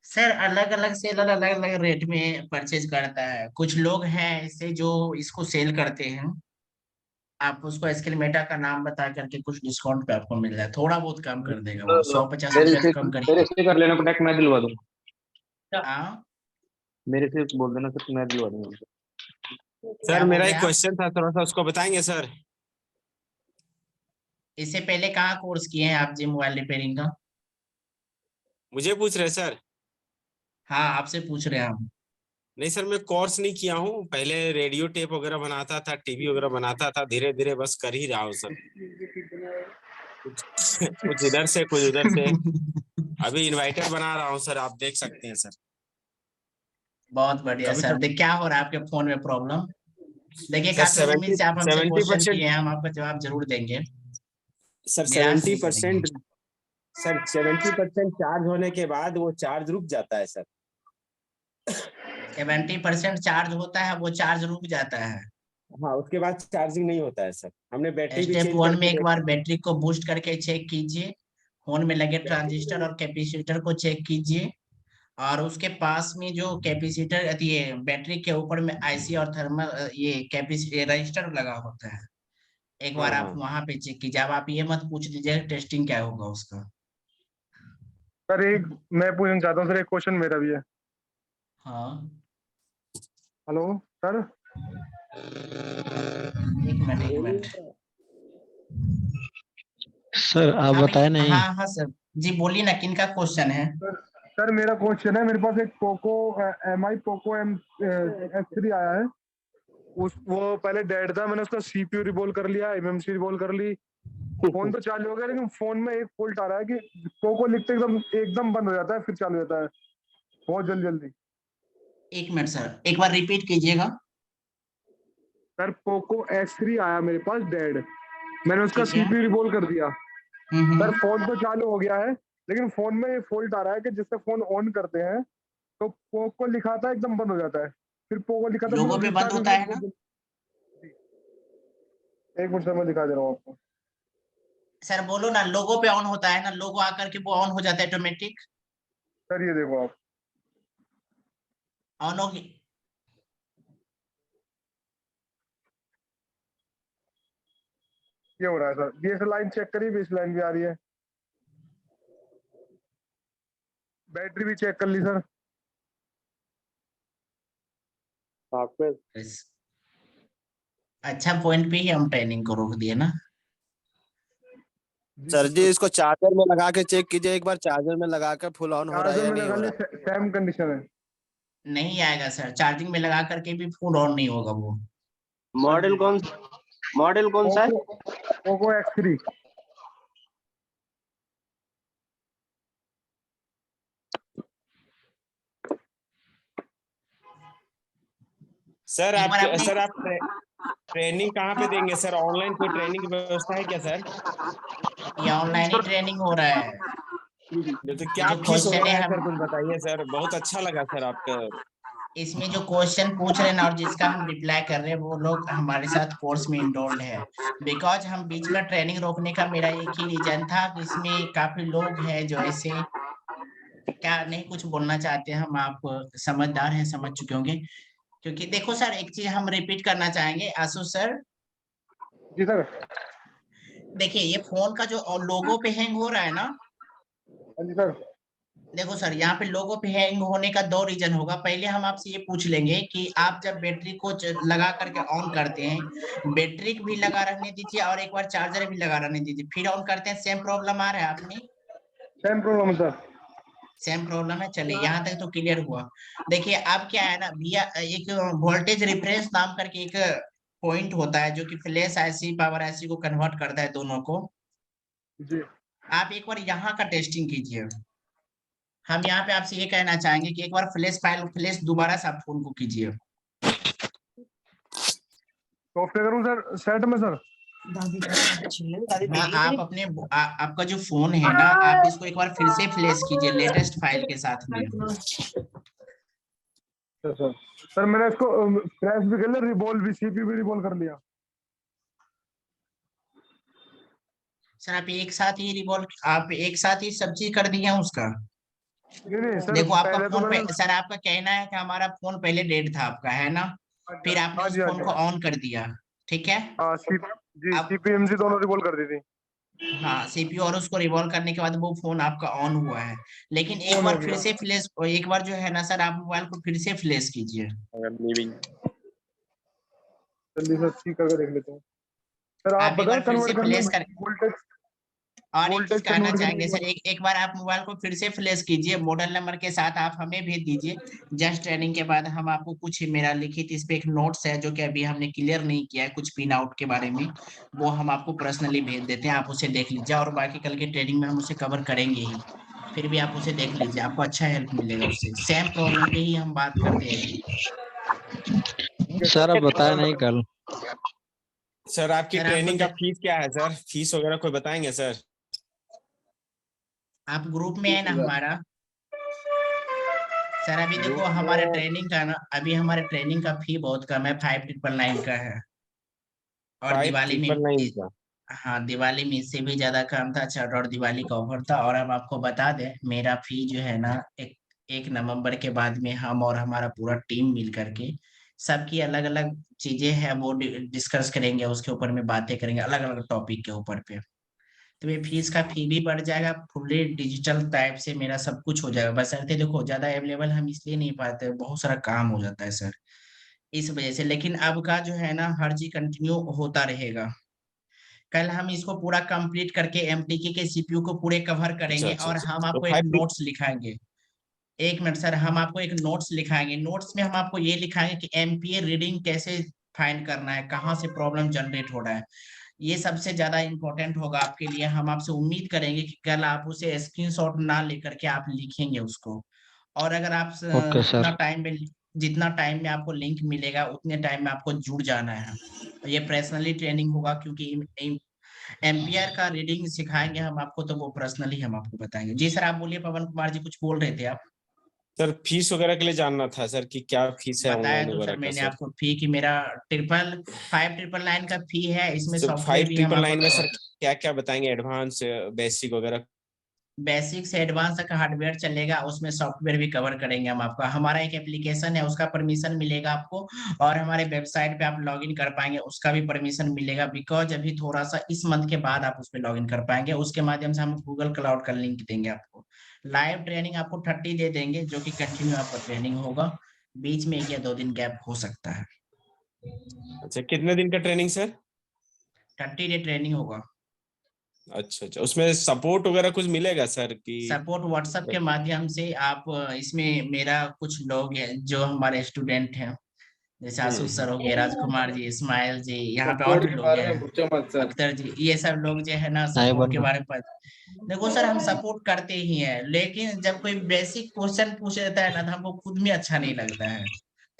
सर, अलग अलग सेलर अलग अलग रेट में परचेज करता है। कुछ लोग हैं ऐसे जो इसको सेल करते हैं, आप उसको एस्केलेमेटा का नाम बता करके कुछ डिस्काउंट पे आपको मिल जाए, थोड़ा बहुत कम कर देगा वो, 150 रुपया तो कम मेरे करिए। से कर लेना कॉन्टेक्ट, मैं दिलवा दूंगा। हाँ मेरे से बोल देना सर, मैं दिलवा दूंगा। क्या सर बोल मेरा रहे एक हैं आप? क्वेश्चन था, थोड़ा सा उसको बताएंगे सर। इससे पहले कहाँ कोर्स किए हैं आप जी मोबाइल रिपेयरिंग का? मुझे पूछ रहे सर? हाँ आपसे पूछ रहे हैं हम। नहीं सर, मैं कोर्स नहीं किया हूँ, पहले रेडियो टेप वगैरह बनाता था, टीवी वगैरह बनाता था, धीरे धीरे बस कर ही रहा हूँ सर। कुछ कुछ इधर से कुछ उधर से, अभी इन्वर्टर बना रहा हूँ सर, आप देख सकते हैं सर। बहुत बढ़िया कभी सर। कभी देख क्या हो रहा है आपके फोन में प्रॉब्लम? देखिए सर काफी उम्मीद से आप हमसे सेवेंटी क्वेश्चन परसेंट किए हैं, हम आपका जवाब जरूर देंगे, सर निराश सेवेंटी नहीं करेंगे। परसेंट सर 70% चार्ज होने के बाद वो चार्ज रुक जाता है सर। 70% चार्ज होता है, वो चार्ज रुक जाता है। हाँ, उसके बाद चार्जिंग नहीं होता है सर, हमने बैटरी भी स्टेप चेंज वन में करके एक बार देखा। बैटरी को बूस्ट करके चेक कीजिए, फोन में लगे ट्रांजिस्टर और कैपेसिटर को चेक कीजिए, और उसके पास में जो कैपेसिटर ये बैटरी के ऊपर में आईसी और थर्मल ये कैपेसिटर रजिस्टर लगा होता है, एक हाँ बार आप हाँ वहां पे चेक कीजिए। अब आप ये मत पूछ लीजिए टेस्टिंग क्या होगा उसका। सर एक मैं पूछना चाहता हूँ सर, एक क्वेश्चन मेरा भी है। हाँ हेलो सर। एक मिनट। सर आप हाँ बताए भैया, नहीं। हाँ हाँ सर, जी बोलिए ना, किन का क्वेश्चन है? सर मेरा क्वेश्चन है, मेरे पास एक पोको MI पोको X3 आया है। वो पहले डेड था, मैंने उसका CPU रिवॉल्व कर लिया, MMC रिवॉल्व कर ली, फोन तो चालू हो गया, लेकिन फोन में एक फॉल्ट आ रहा है कि पोको लिखते एकदम एकदम बंद हो जाता है, फिर चालू हो जाता है बहुत जल्दी जल्दी। एक मिनट सर, एक बार रिपीट कीजिएगा। सर पोको X3 आया मेरे पास डेड, मैंने उसका ठीक है। CPU रिवॉल्व कर दिया, हम्म। सर फोन तो चालू हो गया है, लेकिन फोन में ये फॉल्ट आ रहा है कि जिससे फोन ऑन करते हैं तो पोको लिखा था एकदम बंद हो जाता है, फिर पोको लिखा था लोगो बिल्कुल पे बंद रिस्टार्ट होता है ना? एक मिनट सर मैं दिखा दे रहा हूँ आपको। सर बोलो ना, लोगो पे ऑन होता है ना, लोगो आकर के वो ऑन हो जाता है ऑटोमेटिक, सर ये देखो आप, ऑन होगी। ये हो रहा है सर, बेस लाइन चेक करिए, बेस लाइन भी आ रही है, बैटरी भी चेक कर ली सर। सॉफ्टवेयर अच्छा पॉइंट पे ही हम ट्रेनिंग को रोक दिए ना। सर जी इसको चार्जर में लगा के चेक कीजिए एक बार, चार्जर में लगा कर फुल ऑन हो रहा है चार्जर या में नहीं लगा हो ली, रहा है। सेम कंडीशन है। नहीं आएगा सर, चार्जिंग में लगा करके भी फुल ऑन नहीं होगा वो। मॉडल कौन सा है? Poco X3। सर एक आप बार आपने सर आप ट्रेनिंग कहाँ पे देंगे सर? ऑनलाइन कोई ट्रेनिंग की व्यवस्था है क्या सर? ये ऑनलाइन ही ट्रेनिंग हो रहा है। तो ये क्या जो फीस क्वेश्चन वगैरह है है हम सर, कुछ बताइए सर, बहुत अच्छा लगा सर आपका। इसमें जो क्वेश्चन पूछ रहे हैं ना और जिसका हम रिप्लाई कर रहे हैं, वो लोग हमारे साथ कोर्स में इनरोल्ड है। बिकॉज हम बीच में ट्रेनिंग रोकने का मेरा एक ही रीजन था कि इसमें काफी लोग हैं जो ऐसे क्या नहीं कुछ बोलना चाहते हैं, हम आप समझदार हैं, समझ चुके होंगे। क्योंकि देखो सर, एक चीज हम रिपीट करना चाहेंगे आशु सर। जी सर। देखिए ये फोन का जो लोगो पे हैंग हो रहा है ना, हाँ जी सर। देखो सर यहाँ पे लोगो पे हैंग होने का दो रीजन होगा। पहले हम आपसे ये पूछ लेंगे कि आप जब बैटरी को लगा करके ऑन करते हैं, बैटरी भी लगा रहने दीजिए और एक बार चार्जर भी लगा रहने दीजिए, फिर ऑन करते हैं, सेम प्रॉब्लम आ रहा है आप में? सेम प्रॉब्लम है सर। सेम प्रॉब्लम है। चलिए यहाँ तक तो क्लियर हुआ। देखिए अब क्या है ना भैया, एक वोल्टेज रिफरेंस नाम करके एक पॉइंट होता है जो कि फ्लैश आईसी पावर आईसी को कन्वर्ट करता है दोनों को। जी आप एक बार यहाँ का टेस्टिंग कीजिए। हम यहाँ पे आपसे ये कहना चाहेंगे कि एक बार फ्लैश दोबारा से आप फोन को कीजिए। सॉफ्टवेयर करूँ सर सेट में सर? हाँ, आप अपने आपका जो फोन है ना, आप इसको एक बार फिर से फ्लैश कीजिए लेटेस्ट फाइल के साथ में। सर सर मैंने इसको फ्लैश भी कर लिया, रिबॉल भी, सीपीयू भी रिबॉल कर लिया। सर आप एक साथ ही सब चीज कर दिए हैं उसका। नहीं सर, देखो आपका पहले तो फोन मैंने सर आपका कहना है कि हमारा फोन पहले डेड था आपका, है ना? फिर आपने हाँ उस जी हाँ फोन जी को ऑन कर दिया, ठीक है? जी अब सीपीएमसी दोनों रिबॉल कर दी थी। हाँ, सीपीयू और उसको रिवॉल्व करने के बाद वो फोन आपका ऑन हुआ है। लेकिन एक ऑन बार हो फिर गया। से फ्लैश, एक बार जो है ना सर, आप मोबाइल को फिर से फ्लैश कीजिए। जल्दी से ठीक करके देख लेते हैं सर। आप आप एक बताएं बार फिर से कन्वर्ट करने फ्लैश में कर, वोल्टेज और एक चीज वोल्टेज कहना कन्वर्ट करने चाहेंगे के सर, बाद। एक बार आप मोबाइल को फिर से फ्लैश कीजिए, मॉडल नंबर के साथ आप हमें भेज दीजिए। जस्ट ट्रेनिंग के बाद हम आपको कुछ मेरा लिखित इस पे एक नोट्स है जो कि अभी हमने क्लियर नहीं किया है, कुछ पिन आउट के बारे में, वो हम आपको पर्सनली भेज देते हैं, आप उसे देख लीजिए। और बाकी कल के ट्रेनिंग में हम उसे कवर करेंगे ही, फिर भी आप उसे देख लीजिए, आपको अच्छा हेल्प मिलेगा उससे। सेम प्रॉब्लम पे ही हम बात करते हैं अभी। सर अब बताया नहीं कल। सर आपकी सर ट्रेनिंग का फीस क्या है सर? फीस वगैरह कोई बताएंगे सर? आप ग्रुप में है ना हमारा? सर अभी देखो ग्रुप हमारे में ट्रेनिंग का ना, अभी हमारे ट्रेनिंग का फी बहुत कम है, 5999 का है। और दिवाली में 5999 का। हाँ, दिवाली में इससे भी ज्यादा काम था, छठ और दिवाली का ऑफर था। और अब आपको बता दें, मेरा फी जो है ना, 1 नवंबर के बाद में हम और हमारा पूरा टीम मिल करके सबकी अलग अलग चीजें हैं वो डिस्कस करेंगे, उसके ऊपर में बातें करेंगे अलग अलग टॉपिक के ऊपर पे। तो ये फीस का फी भी बढ़ जाएगा, फुल्ली डिजिटल टाइप से मेरा सब कुछ हो जाएगा। बस रहते देखो ज्यादा अवेलेबल हम इसलिए नहीं पाते, बहुत सारा काम हो जाता है सर, इस वजह से। लेकिन अब का जो है ना, हर चीज कंटिन्यू होता रहेगा। कल हम इसको पूरा कंप्लीट करके एमटीके के सीपीयू को पूरे कवर अच्छा करेंगे, अच्छा और अच्छा, हम तो आपको एक 5 नोट्स लिखाएंगे। एक मिनट सर, हम आपको एक नोट्स लिखाएंगे। नोट्स में हम आपको ये लिखाएंगे कि एमपीए रीडिंग कैसे फाइंड करना है, कहाँ से प्रॉब्लम जनरेट हो रहा है। ये सबसे ज्यादा इंपॉर्टेंट होगा आपके लिए। हम आपसे उम्मीद करेंगे कि कल आप उसे स्क्रीनशॉट ना लेकर के आप लिखेंगे उसको। और अगर आप ओके सर। जितना टाइम में आपको लिंक मिलेगा उतने टाइम में आपको जुड़ जाना है। ये पर्सनली ट्रेनिंग होगा, क्योंकि एम्पियर का रीडिंग सिखाएंगे हम आपको, तो वो पर्सनली हम आपको बताएंगे। जी सर, आप बोलिए। पवन कुमार जी कुछ बोल रहे थे आप? सर फीस वगैरह के लिए जानना था सर कि क्या फीस है बताया ऑनलाइन तो वगैरह सर का मैंने सर? आपको फी कि मेरा 5999 का फी है, इसमें सर सॉफ्टवेयर भी हम आपको 5999 में सर क्या क्या बताएंगे? एडवांस, बेसिक वगैरह? बेसिक से एडवांस तक हार्डवेयर चलेगा, उसमें सॉफ्टवेयर भी कवर करेंगे हम आपका। हमारा एक एप्लीकेशन है, उसका परमिशन मिलेगा आपको, और हमारे वेबसाइट पे आप लॉगिन कर पाएंगे, उसका भी परमिशन मिलेगा। बिकॉज अभी थोड़ा सा इस मंथ के बाद आप उस पर लॉगिन कर पाएंगे, उसके माध्यम से हम गूगल क्लाउड का लिंक देंगे आपको। लाइव ट्रेनिंग आपको 30 दे देंगे, जो कि कंटिन्यू आपका ट्रेनिंग होगा, बीच में 1 या 2 दिन गैप हो सकता है। अच्छा, कितने दिन का ट्रेनिंग सर? 30 डे ट्रेनिंग होगा। अच्छा अच्छा, उसमें सपोर्ट वगैरह कुछ मिलेगा सर कि? सपोर्ट व्हाट्सएप के माध्यम से आप इसमें मेरा कुछ लोग हैं जो हमारे स्टूडेंट हैं, जैसे आशीष सर हो गए, राजकुमार जी, इस्माइल जी, यहाँ पे और सपोर्ट भी के लोग बारे हैं, में पूछो मत सर। अख्तर जी, ये सब लोग जो है ना नहीं सपोर्ट के बंधु। बारे में देखो सर, हम सपोर्ट करते ही हैं, लेकिन जब कोई बेसिक क्वेश्चन पूछ देता है ना, तो हमको खुद में अच्छा नहीं लगता है।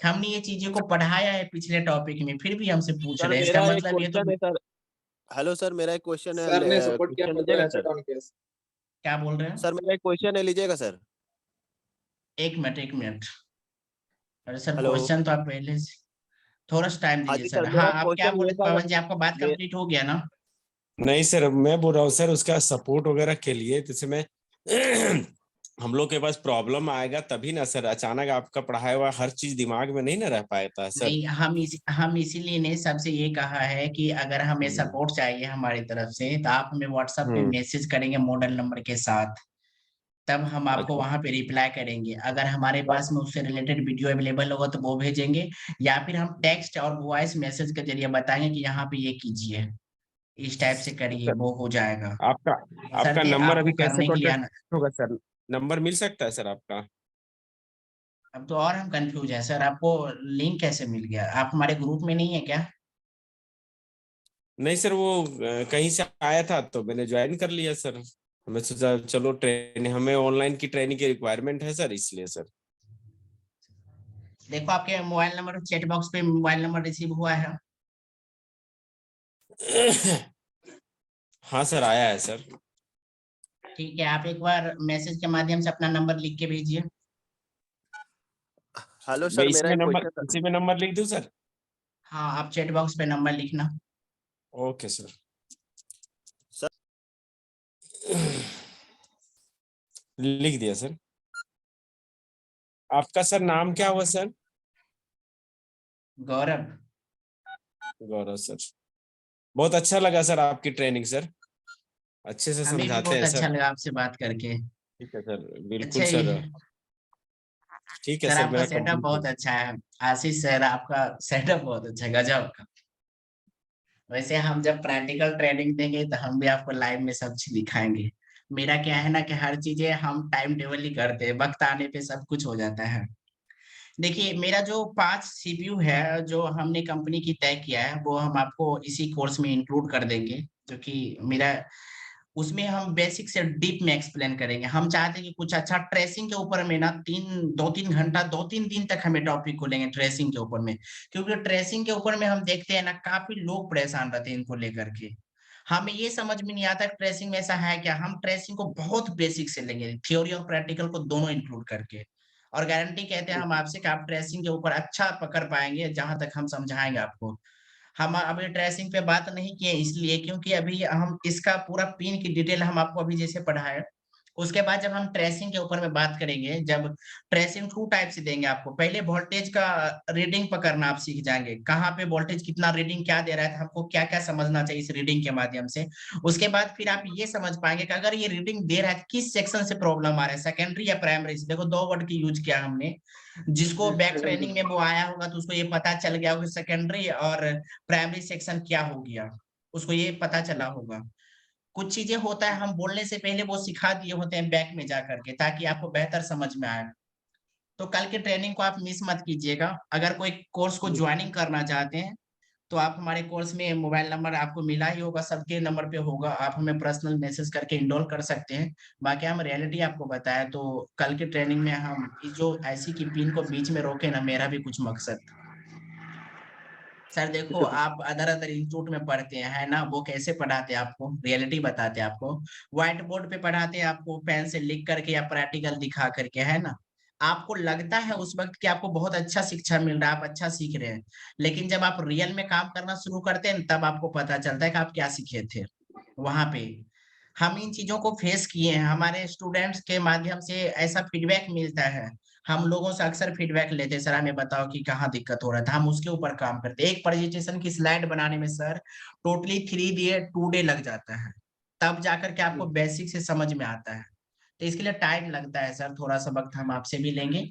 हमने ये चीजों को पढ़ाया है पिछले टॉपिक में, फिर भी हमसे पूछ सर रहे हैं, इसका मेरा एक मतलब ये तो। क्वेश्चन है सर। हेलो सर, मेरा एक क्वेश्चन है, सर ने सपोर्ट किया क्वेश्चन बोलते लीजिएगा वैसे सर? Down case. क्या बोल रहे हैं? सर मेरा एक क्वेश्चन है, लीजिएगा सर? 1 मिनट। अरे सर, हेलो। क्वेश्चन तो आप पहले से, थोड़ा सा टाइम हाँ दीजिए जी सर। सर, हाँ, मेरा आप क्या क्वेश्चन बोल ये रहे थे था पवन जी, आपका बात मे- कंप्लीट हो गया ना? नहीं सर, मैं बोल रहा हूँ सर उसका सपोर्ट वगैरह के लिए, जैसे मैं हम लोग के पास प्रॉब्लम आएगा तभी ना सर, अचानक आपका पढ़ाया हुआ हर चीज दिमाग में नहीं ना रह पाता है सर। नहीं, हम इसीलिए ने सबसे ये कहा है कि अगर हमें हम्म सपोर्ट चाहिए हमारी तरफ से, तो आप हमें व्हाट्सएप पे हम्म, मैसेज करेंगे मॉडल नंबर के साथ, तब हम आपको अच्छा वहां पे रिप्लाई करेंगे। अगर हमारे पास में उससे रिलेटेड वीडियो अवेलेबल होगा तो वो भेजेंगे, या फिर हम टेक्स्ट और वॉइस मैसेज के जरिए बताएंगे कि यहाँ पे ये कीजिए, इस टाइप से करिए, सर। वो हो जाएगा। आपका आपका बशर्ते नंबर अभी आपको कैसे करने के लिए कांटेक्ट आना। होगा सर? नंबर मिल सकता है सर आपका? अब तो और हम कंफ्यूज हैं सर, आपको लिंक कैसे मिल गया? आप हमारे ग्रुप में नहीं है क्या? नहीं सर, वो कहीं से आया था तो मैंने ज्वाइन कर लिया सर। मैं सोचा चलो ट्रेनिंग, हमें ऑनलाइन की ट्रेनिंग की रिक्वायरमेंट है सर, इसलिए सर। देखो आपके मोबाइल नंबर चैट बॉक्स पे मोबाइल नंबर रिसीव हुआ है। हाँ सर, आया है सर। ठीक है, आप एक बार मैसेज के माध्यम से अपना नंबर लिख के भेजिए। हेलो मैं सर, मेरा एक क्वेश्चन था। इसी में नंबर लिख दूं सर? हाँ, आप चैट बॉक्स पे नंबर लिखना। Okay sir. सर लिख दिया सर। आपका सर नाम क्या हुआ सर? गौरव। गौरव सर। बहुत अच्छा लगा सर आपकी ट्रेनिंग सर, अच्छे से हमें भी समझाते बहुत हैं अच्छा सर। लगा आपसे बात करके। ठीक है सर, बिल्कुल अच्छा सर। ये ठीक है सर, सर, आपका मेरा सेटअप बहुत कंप्लीट। अच्छा है। आशीष सर, आपका सेटअप बहुत अच्छा है, गजब का। वैसे हम जब प्रैक्टिकल ट्रेनिंग देंगे तो हम भी आपको लाइव में सब चीज दिखाएंगे। मेरा क्या है ना कि हर चीजें हम टाइम टेबल ही करते हैं, वक्त आने पे सब कुछ हो जाता है। देखिए, मेरा जो 5 सीपीयू है जो हमने कंपनी की तय किया है, वो हम आपको इसी कोर्स में इंक्लूड कर देंगे। जो कि मेरा उसमें हम बेसिक से डीप में एक्सप्लेन करेंगे। हम चाहते हैं कि कुछ अच्छा ट्रेसिंग के ऊपर में ना 2-3 घंटा 2-3 दिन तक हमें टॉपिक को लेंगे ट्रेसिंग के ऊपर में। क्योंकि ट्रेसिंग के ऊपर में हम देखते हैं ना, काफी लोग परेशान रहते हैं इनको लेकर के। हमें ये समझ में नहीं आता ट्रेसिंग में ऐसा है क्या। हम ट्रेसिंग को बहुत बेसिक से लेंगे, थ्योरी और प्रैक्टिकल को दोनों इंक्लूड करके। और गारंटी कहते हैं हम आपसे कि आप ट्रेसिंग के ऊपर अच्छा पकड़ पाएंगे, जहां तक हम समझाएंगे आपको। हम अभी ट्रेसिंग पे बात नहीं किए इसलिए क्योंकि अभी हम इसका पूरा पिन की डिटेल हम आपको अभी जैसे पढ़ाए। उसके बाद जब हम ट्रेसिंग के ऊपर में बात करेंगे, जब ट्रेसिंग 2 टाइप से देंगे आपको। पहले वोल्टेज का रीडिंग पकड़ना आप सीख जाएंगे, कहाँ पे वोल्टेज कितना रीडिंग क्या दे रहा है, हमको क्या क्या समझना चाहिए इस रीडिंग के माध्यम से। उसके बाद फिर आप ये समझ पाएंगे कि अगर ये रीडिंग दे रहा है किस सेक्शन से प्रॉब्लम आ रहा है, सेकेंडरी या प्राइमरी से। देखो 2 वर्ड की यूज किया हमने। जिसको बैक ट्रेनिंग में वो आया होगा तो उसको ये पता चल गया होगा सेकेंडरी और प्राइमरी सेक्शन क्या हो गया, उसको ये पता चला होगा। कुछ चीजें होता है हम बोलने से पहले वो सिखा दिए होते हैं बैक में जा करके, ताकि आपको बेहतर समझ में आए। तो कल के ट्रेनिंग को आप मिस मत कीजिएगा। अगर कोई कोर्स को ज्वाइनिंग करना चाहते हैं तो आप हमारे कोर्स में, मोबाइल नंबर आपको मिला ही होगा, सबके नंबर पे होगा, आप हमें पर्सनल मैसेज करके इनरोल कर सकते हैं। बाकी हम रियलिटी आपको बताया, तो कल की ट्रेनिंग में हम इस जो ऐसी की पिन को बीच में रोके ना, मेरा भी कुछ मकसद था। सर देखो, आप अदर अदर इंस्टीट्यूट में पढ़ते हैं है ना, वो कैसे पढ़ाते हैं आपको, रियलिटी बताते हैं आपको। व्हाइट बोर्ड पे पढ़ाते हैं आपको, पेन से लिख करके या प्रैक्टिकल दिखा करके, है ना। आपको लगता है उस वक्त कि आपको बहुत अच्छा शिक्षा मिल रहा है, आप अच्छा सीख रहे हैं। लेकिन जब आप रियल में काम करना शुरू करते हैं तब आपको पता चलता है कि आप क्या सीखे थे वहां पे। हम इन चीजों को फेस किए हैं, हमारे स्टूडेंट्स के माध्यम से ऐसा फीडबैक मिलता है। हम लोगों से अक्सर फीडबैक लेते हैं, सर हमें बताओ कि कहाँ दिक्कत हो रहा था, हम उसके ऊपर काम करते हैं। एक प्रेजेंटेशन की स्लाइड बनाने में सर टोटली 3 डे 2 डे लग जाता है, तब जाकर के आपको बेसिक से समझ में आता है। तो इसके लिए टाइम लगता है सर, थोड़ा सा वक्त हम आपसे भी लेंगे।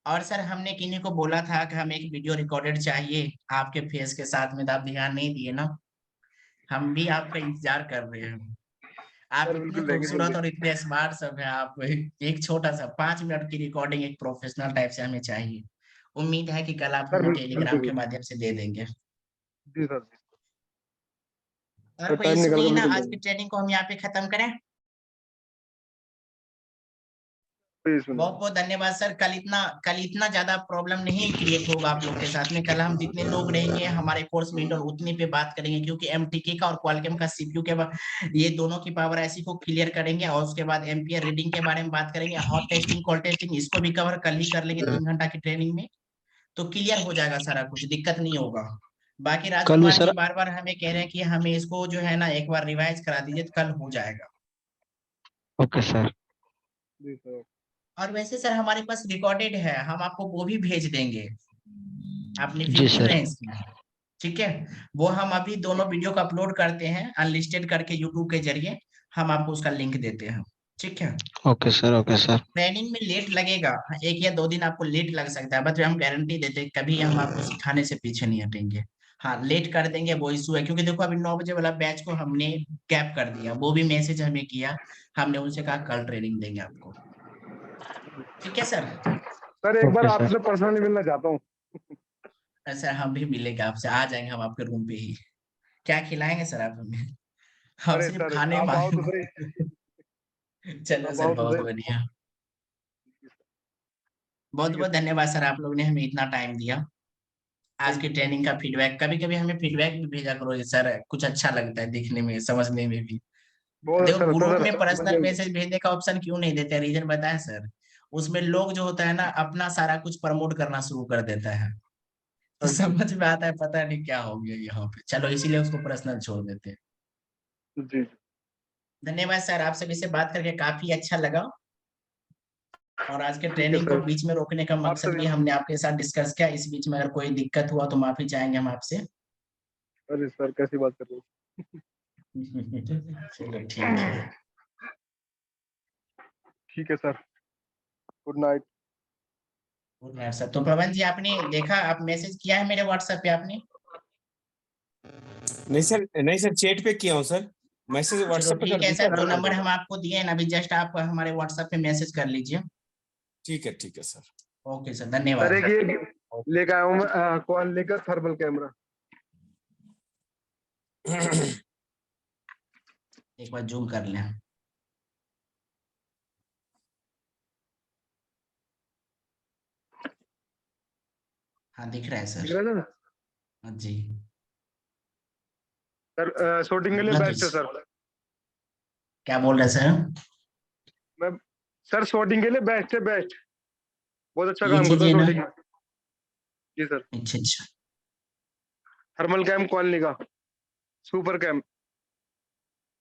और सर हमने किन्हीं को बोला था कि हमें एक वीडियो रिकॉर्डेड चाहिए आपके फेस के साथ में, तो आप ध्यान नहीं दिए ना। हम भी आपका इंतजार कर रहे हैं। आप सर इतने बिल्कुल देंगे खूबसूरत जल्दी। और इतने स्मार्ट सब हैं आप। एक छोटा सा 5 मिनट की रिकॉर्डिंग एक प्रोफेशनल टाइप से हमें चाहिए। उम्मीद है कि कल आप सर हमें बिल्कुल टेलीग्राम के माध्यम से दे देंगे। जी सर जी। और सर कोई टाइम इशू निकाल नहीं कर ना, बिल्कुल आज की देंगे। ट्रेनिंग को हम यहाँ पे खत्म करें। कोई इशू बहुत नहीं। बहुत धन्यवाद सर। कल इतना ज्यादा प्रॉब्लम नहीं क्रिएट होगा आप लोग के साथ में। कल हम जितने लोग रहेंगे हमारे कोर्स में इंडोर उतने पे बात करेंगे, क्योंकि एमटीके का और क्वालकॉम का सीपीयू के ये दोनों की पावर ऐसी को क्लियर करेंगे। और उसके बाद एम्पियर रीडिंग के बारे में बात करेंगे, हॉट टेस्टिंग कोल्ड टेस्टिंग इसको भी कवर कल ही कर लेंगे 3 घंटा की ट्रेनिंग में। तो क्लियर हो जाएगा सारा कुछ, दिक्कत नहीं होगा। बाकी कल भी राजकुमार जी सर। बार बार हमें कह रहे हैं कि हमें इसको जो है ना एक बार रिवाइज करा दीजिए, तो कल हो जाएगा। Okay sir. जी सर। और वैसे सर हमारे पास रिकॉर्डेड है, हम आपको वो भी भेज देंगे, आपने जी फिक्र सर। रहे इसकी। ठीक है, वो हम अभी दोनों वीडियो को अपलोड करते हैं अनलिस्टेड करके यूट्यूब के जरिए, हम आपको उसका लिंक देते हैं। ठीक है, okay sir. Okay sir. Training में लेट लगेगा, 1 या 2 दिन आपको लेट लग सकता है, बट हम गारंटी देते हैं कभी हम आपको सिखाने से पीछे नहीं हटेंगे। हाँ, लेट कर देंगे वो इशू है, क्योंकि देखो अभी 9 बजे वाला बैच को हमने गैप कर दिया, वो भी मैसेज हमें किया, हमने उनसे कहा कल ट्रेनिंग देंगे आपको। ठीक है सर। सर एक बार Okay, sir. आपसे पर्सनली मिलना चाहता हूँ। सर हम भी मिलेंगे आपसे, आ जाएंगे हम आपके रूम पे ही। क्या खिलाएंगे सर आप हमें? हम अरे सिर्फ सर खाने आप आओ तो मांगे। सही, चलो आप सर, आओ तो बहुत सही। बढ़िया। बहुत ठीक है बहुत सर। धन्यवाद सर, आप लोग ने हमें इतना टाइम दिया। आज की ट्रेनिंग का फीडबैक, कभी कभी हमें फीडबैक भी भेजा करो सर, कुछ अच्छा लगता है देखने में, समझने में भी। बहुत देखो अच्छा लगता ग्रुप है में सर पर्सनल मुझे। मैसेज भेजने का ऑप्शन क्यों नहीं देते, रीजन बताएं सर। उसमें लोग जो होता है ना, अपना सारा कुछ प्रमोट करना शुरू कर देता है, तो हाँ जी समझ में आता है पता नहीं क्या हो गया यहाँ पे। चलो इसीलिए उसको पर्सनल छोड़ देते हैं। जी। धन्यवाद सर, आप सभी से बात करके काफी अच्छा लगा। और आज के ठीक है ट्रेनिंग को सर। बीच में रोकने का आपसे मकसद भी। भी हमने आपके साथ डिस्कस किया। इस बीच में अगर कोई दिक्कत हुआ तो माफी चाहेंगे हम आपसे। अरे सर कैसी बात कर रहे हो। चलो ठीक है। ठीक है sir. Good night. Good night sir. तो प्रबंध जी, आपने देखा, आप मैसेज किया है मेरे व्हाट्सएप पे आपने? नहीं सर, चैट पे किया हूँ सर, मैसेज चलो व्हाट्सएप पे कर ठीक है दीजिए सर, जो ना। नंबर हम आपको दिए हैं ना अभी जस्ट, आप हमारे व्हाट्सएप पे मैसेज कर लीजिए। ठीक है सर। ओके सर, सर धन्यवाद। एक ये लेकर आया हूँ मैं कॉल लेकर थर्मल कैमरा। एक बार जूम कर लें। हाँ दिख रहा है दिख सर। रहा है ना हाँ जी। सर? शूटिंग के लिए बोला तो बेस्ट है सर। क्या बोल रहे सर? मैं सर शूटिंग के लिए बेस्ट है, बेस्ट। बहुत अच्छा ये काम करता है चीजें ना, शूटिंग में। जी सर। अच्छा अच्छा। थर्मल कैम कॉलनी का सुपर कैम।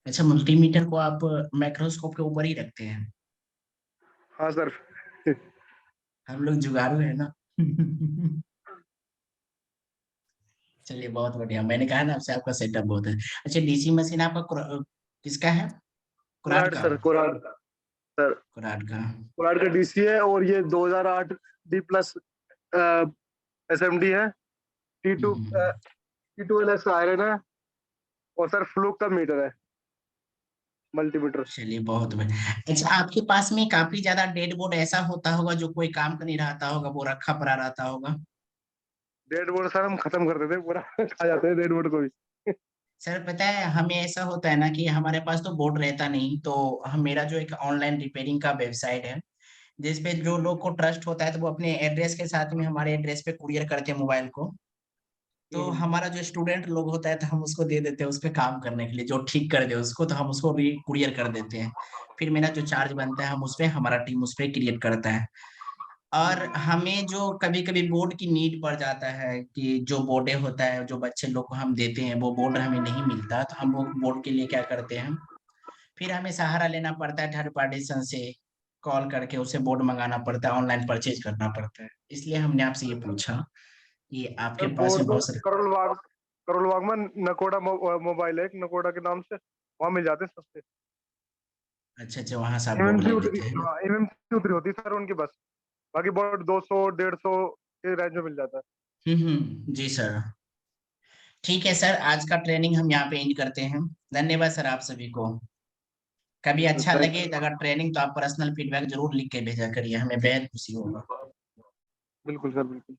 अच्छा, मल्टीमीटर को आप माइक्रोस्कोप के ऊपर ही रखते हैं? हाँ सर। हम लोग जुगाड़ू है ना। चलिए बहुत बढ़िया, मैंने कहा ना आपसे, आपका सेटअप बहुत है। अच्छा, डीसी मशीन आपका किसका है? कुराड कोराड का? Sir, कोराड sir. कुराड का। कोराड का डीसी है और ये 2008 डी प्लस एसएमडी है। T two L X iron है। और सर फ्लूक का मीटर है, मल्टीमीटर। चलिए बहुत बढ़िया। अच्छा, आपके पास में काफी ज्यादा डेड बोर्ड ऐसा होता होगा जो कोई काम का नहीं रहता होगा, वो रखा पड़ा रहता होगा? डेड बोर्ड सर हम खत्म कर देते हैं पूरा। खा जाते हैं डेड बोर्ड को भी। सर पता है, हमें ऐसा होता है ना कि हमारे पास तो बोर्ड रहता नहीं, तो हम, मेरा जो एक ऑनलाइन रिपेयरिंग का वेबसाइट है, जिसपे जो लोग को ट्रस्ट होता है तो वो अपने एड्रेस के साथ में हमारे एड्रेस पे कुरियर करते हैं मोबाइल को। तो हमारा जो स्टूडेंट लोग होता है तो हम उसको दे देते हैं उस पे काम करने के लिए, जो ठीक कर दे उसको तो हम उसको कुरियर कर देते हैं। फिर मेरा जो चार्ज बनता है हम उस पे, हमारा टीम उस पे क्रिएट करता है। और हमें जो कभी कभी बोर्ड की नीड पड़ जाता है कि जो बोर्डे होता है जो बच्चे लोग को हम देते हैं वो बोर्ड हमें नहीं मिलता, तो हम लोग बोर्ड के लिए क्या करते हैं, फिर हमें सहारा लेना पड़ता है थर्ड पार्टीशन से, कॉल करके उसे बोर्ड मंगाना पड़ता है, ऑनलाइन परचेज करना पड़ता है। इसलिए हमने आपसे ये पूछा कि आपके सर पास बोर्ड में तो बहुत सारे। करोल बाग में नकोड़ा मोबाइल है, एक नकोड़ा के नाम से वहाँ मिल जाते हैं सस्ते। अच्छा अच्छा, वहां से आप बोर्ड एमएमसी ले उतरी, लेते हैं ना? हाँ एमएमसी उतरी होती है सर उनकी बस। बाकी बोर्ड 200 150 के रेंज में मिल जाता है। जी सर। ठीक है सर, आज का ट्रेनिंग हम यहाँ पे एंड करते हैं। धन्यवाद सर आप सभी को। कभी अच्छा थैंक लगे तो अगर ट्रेनिंग, तो आप पर्सनल फीडबैक जरूर लिख के भेजा करिए, हमें बेहद खुशी होगा। बिल्कुल सर, बिल्कुल।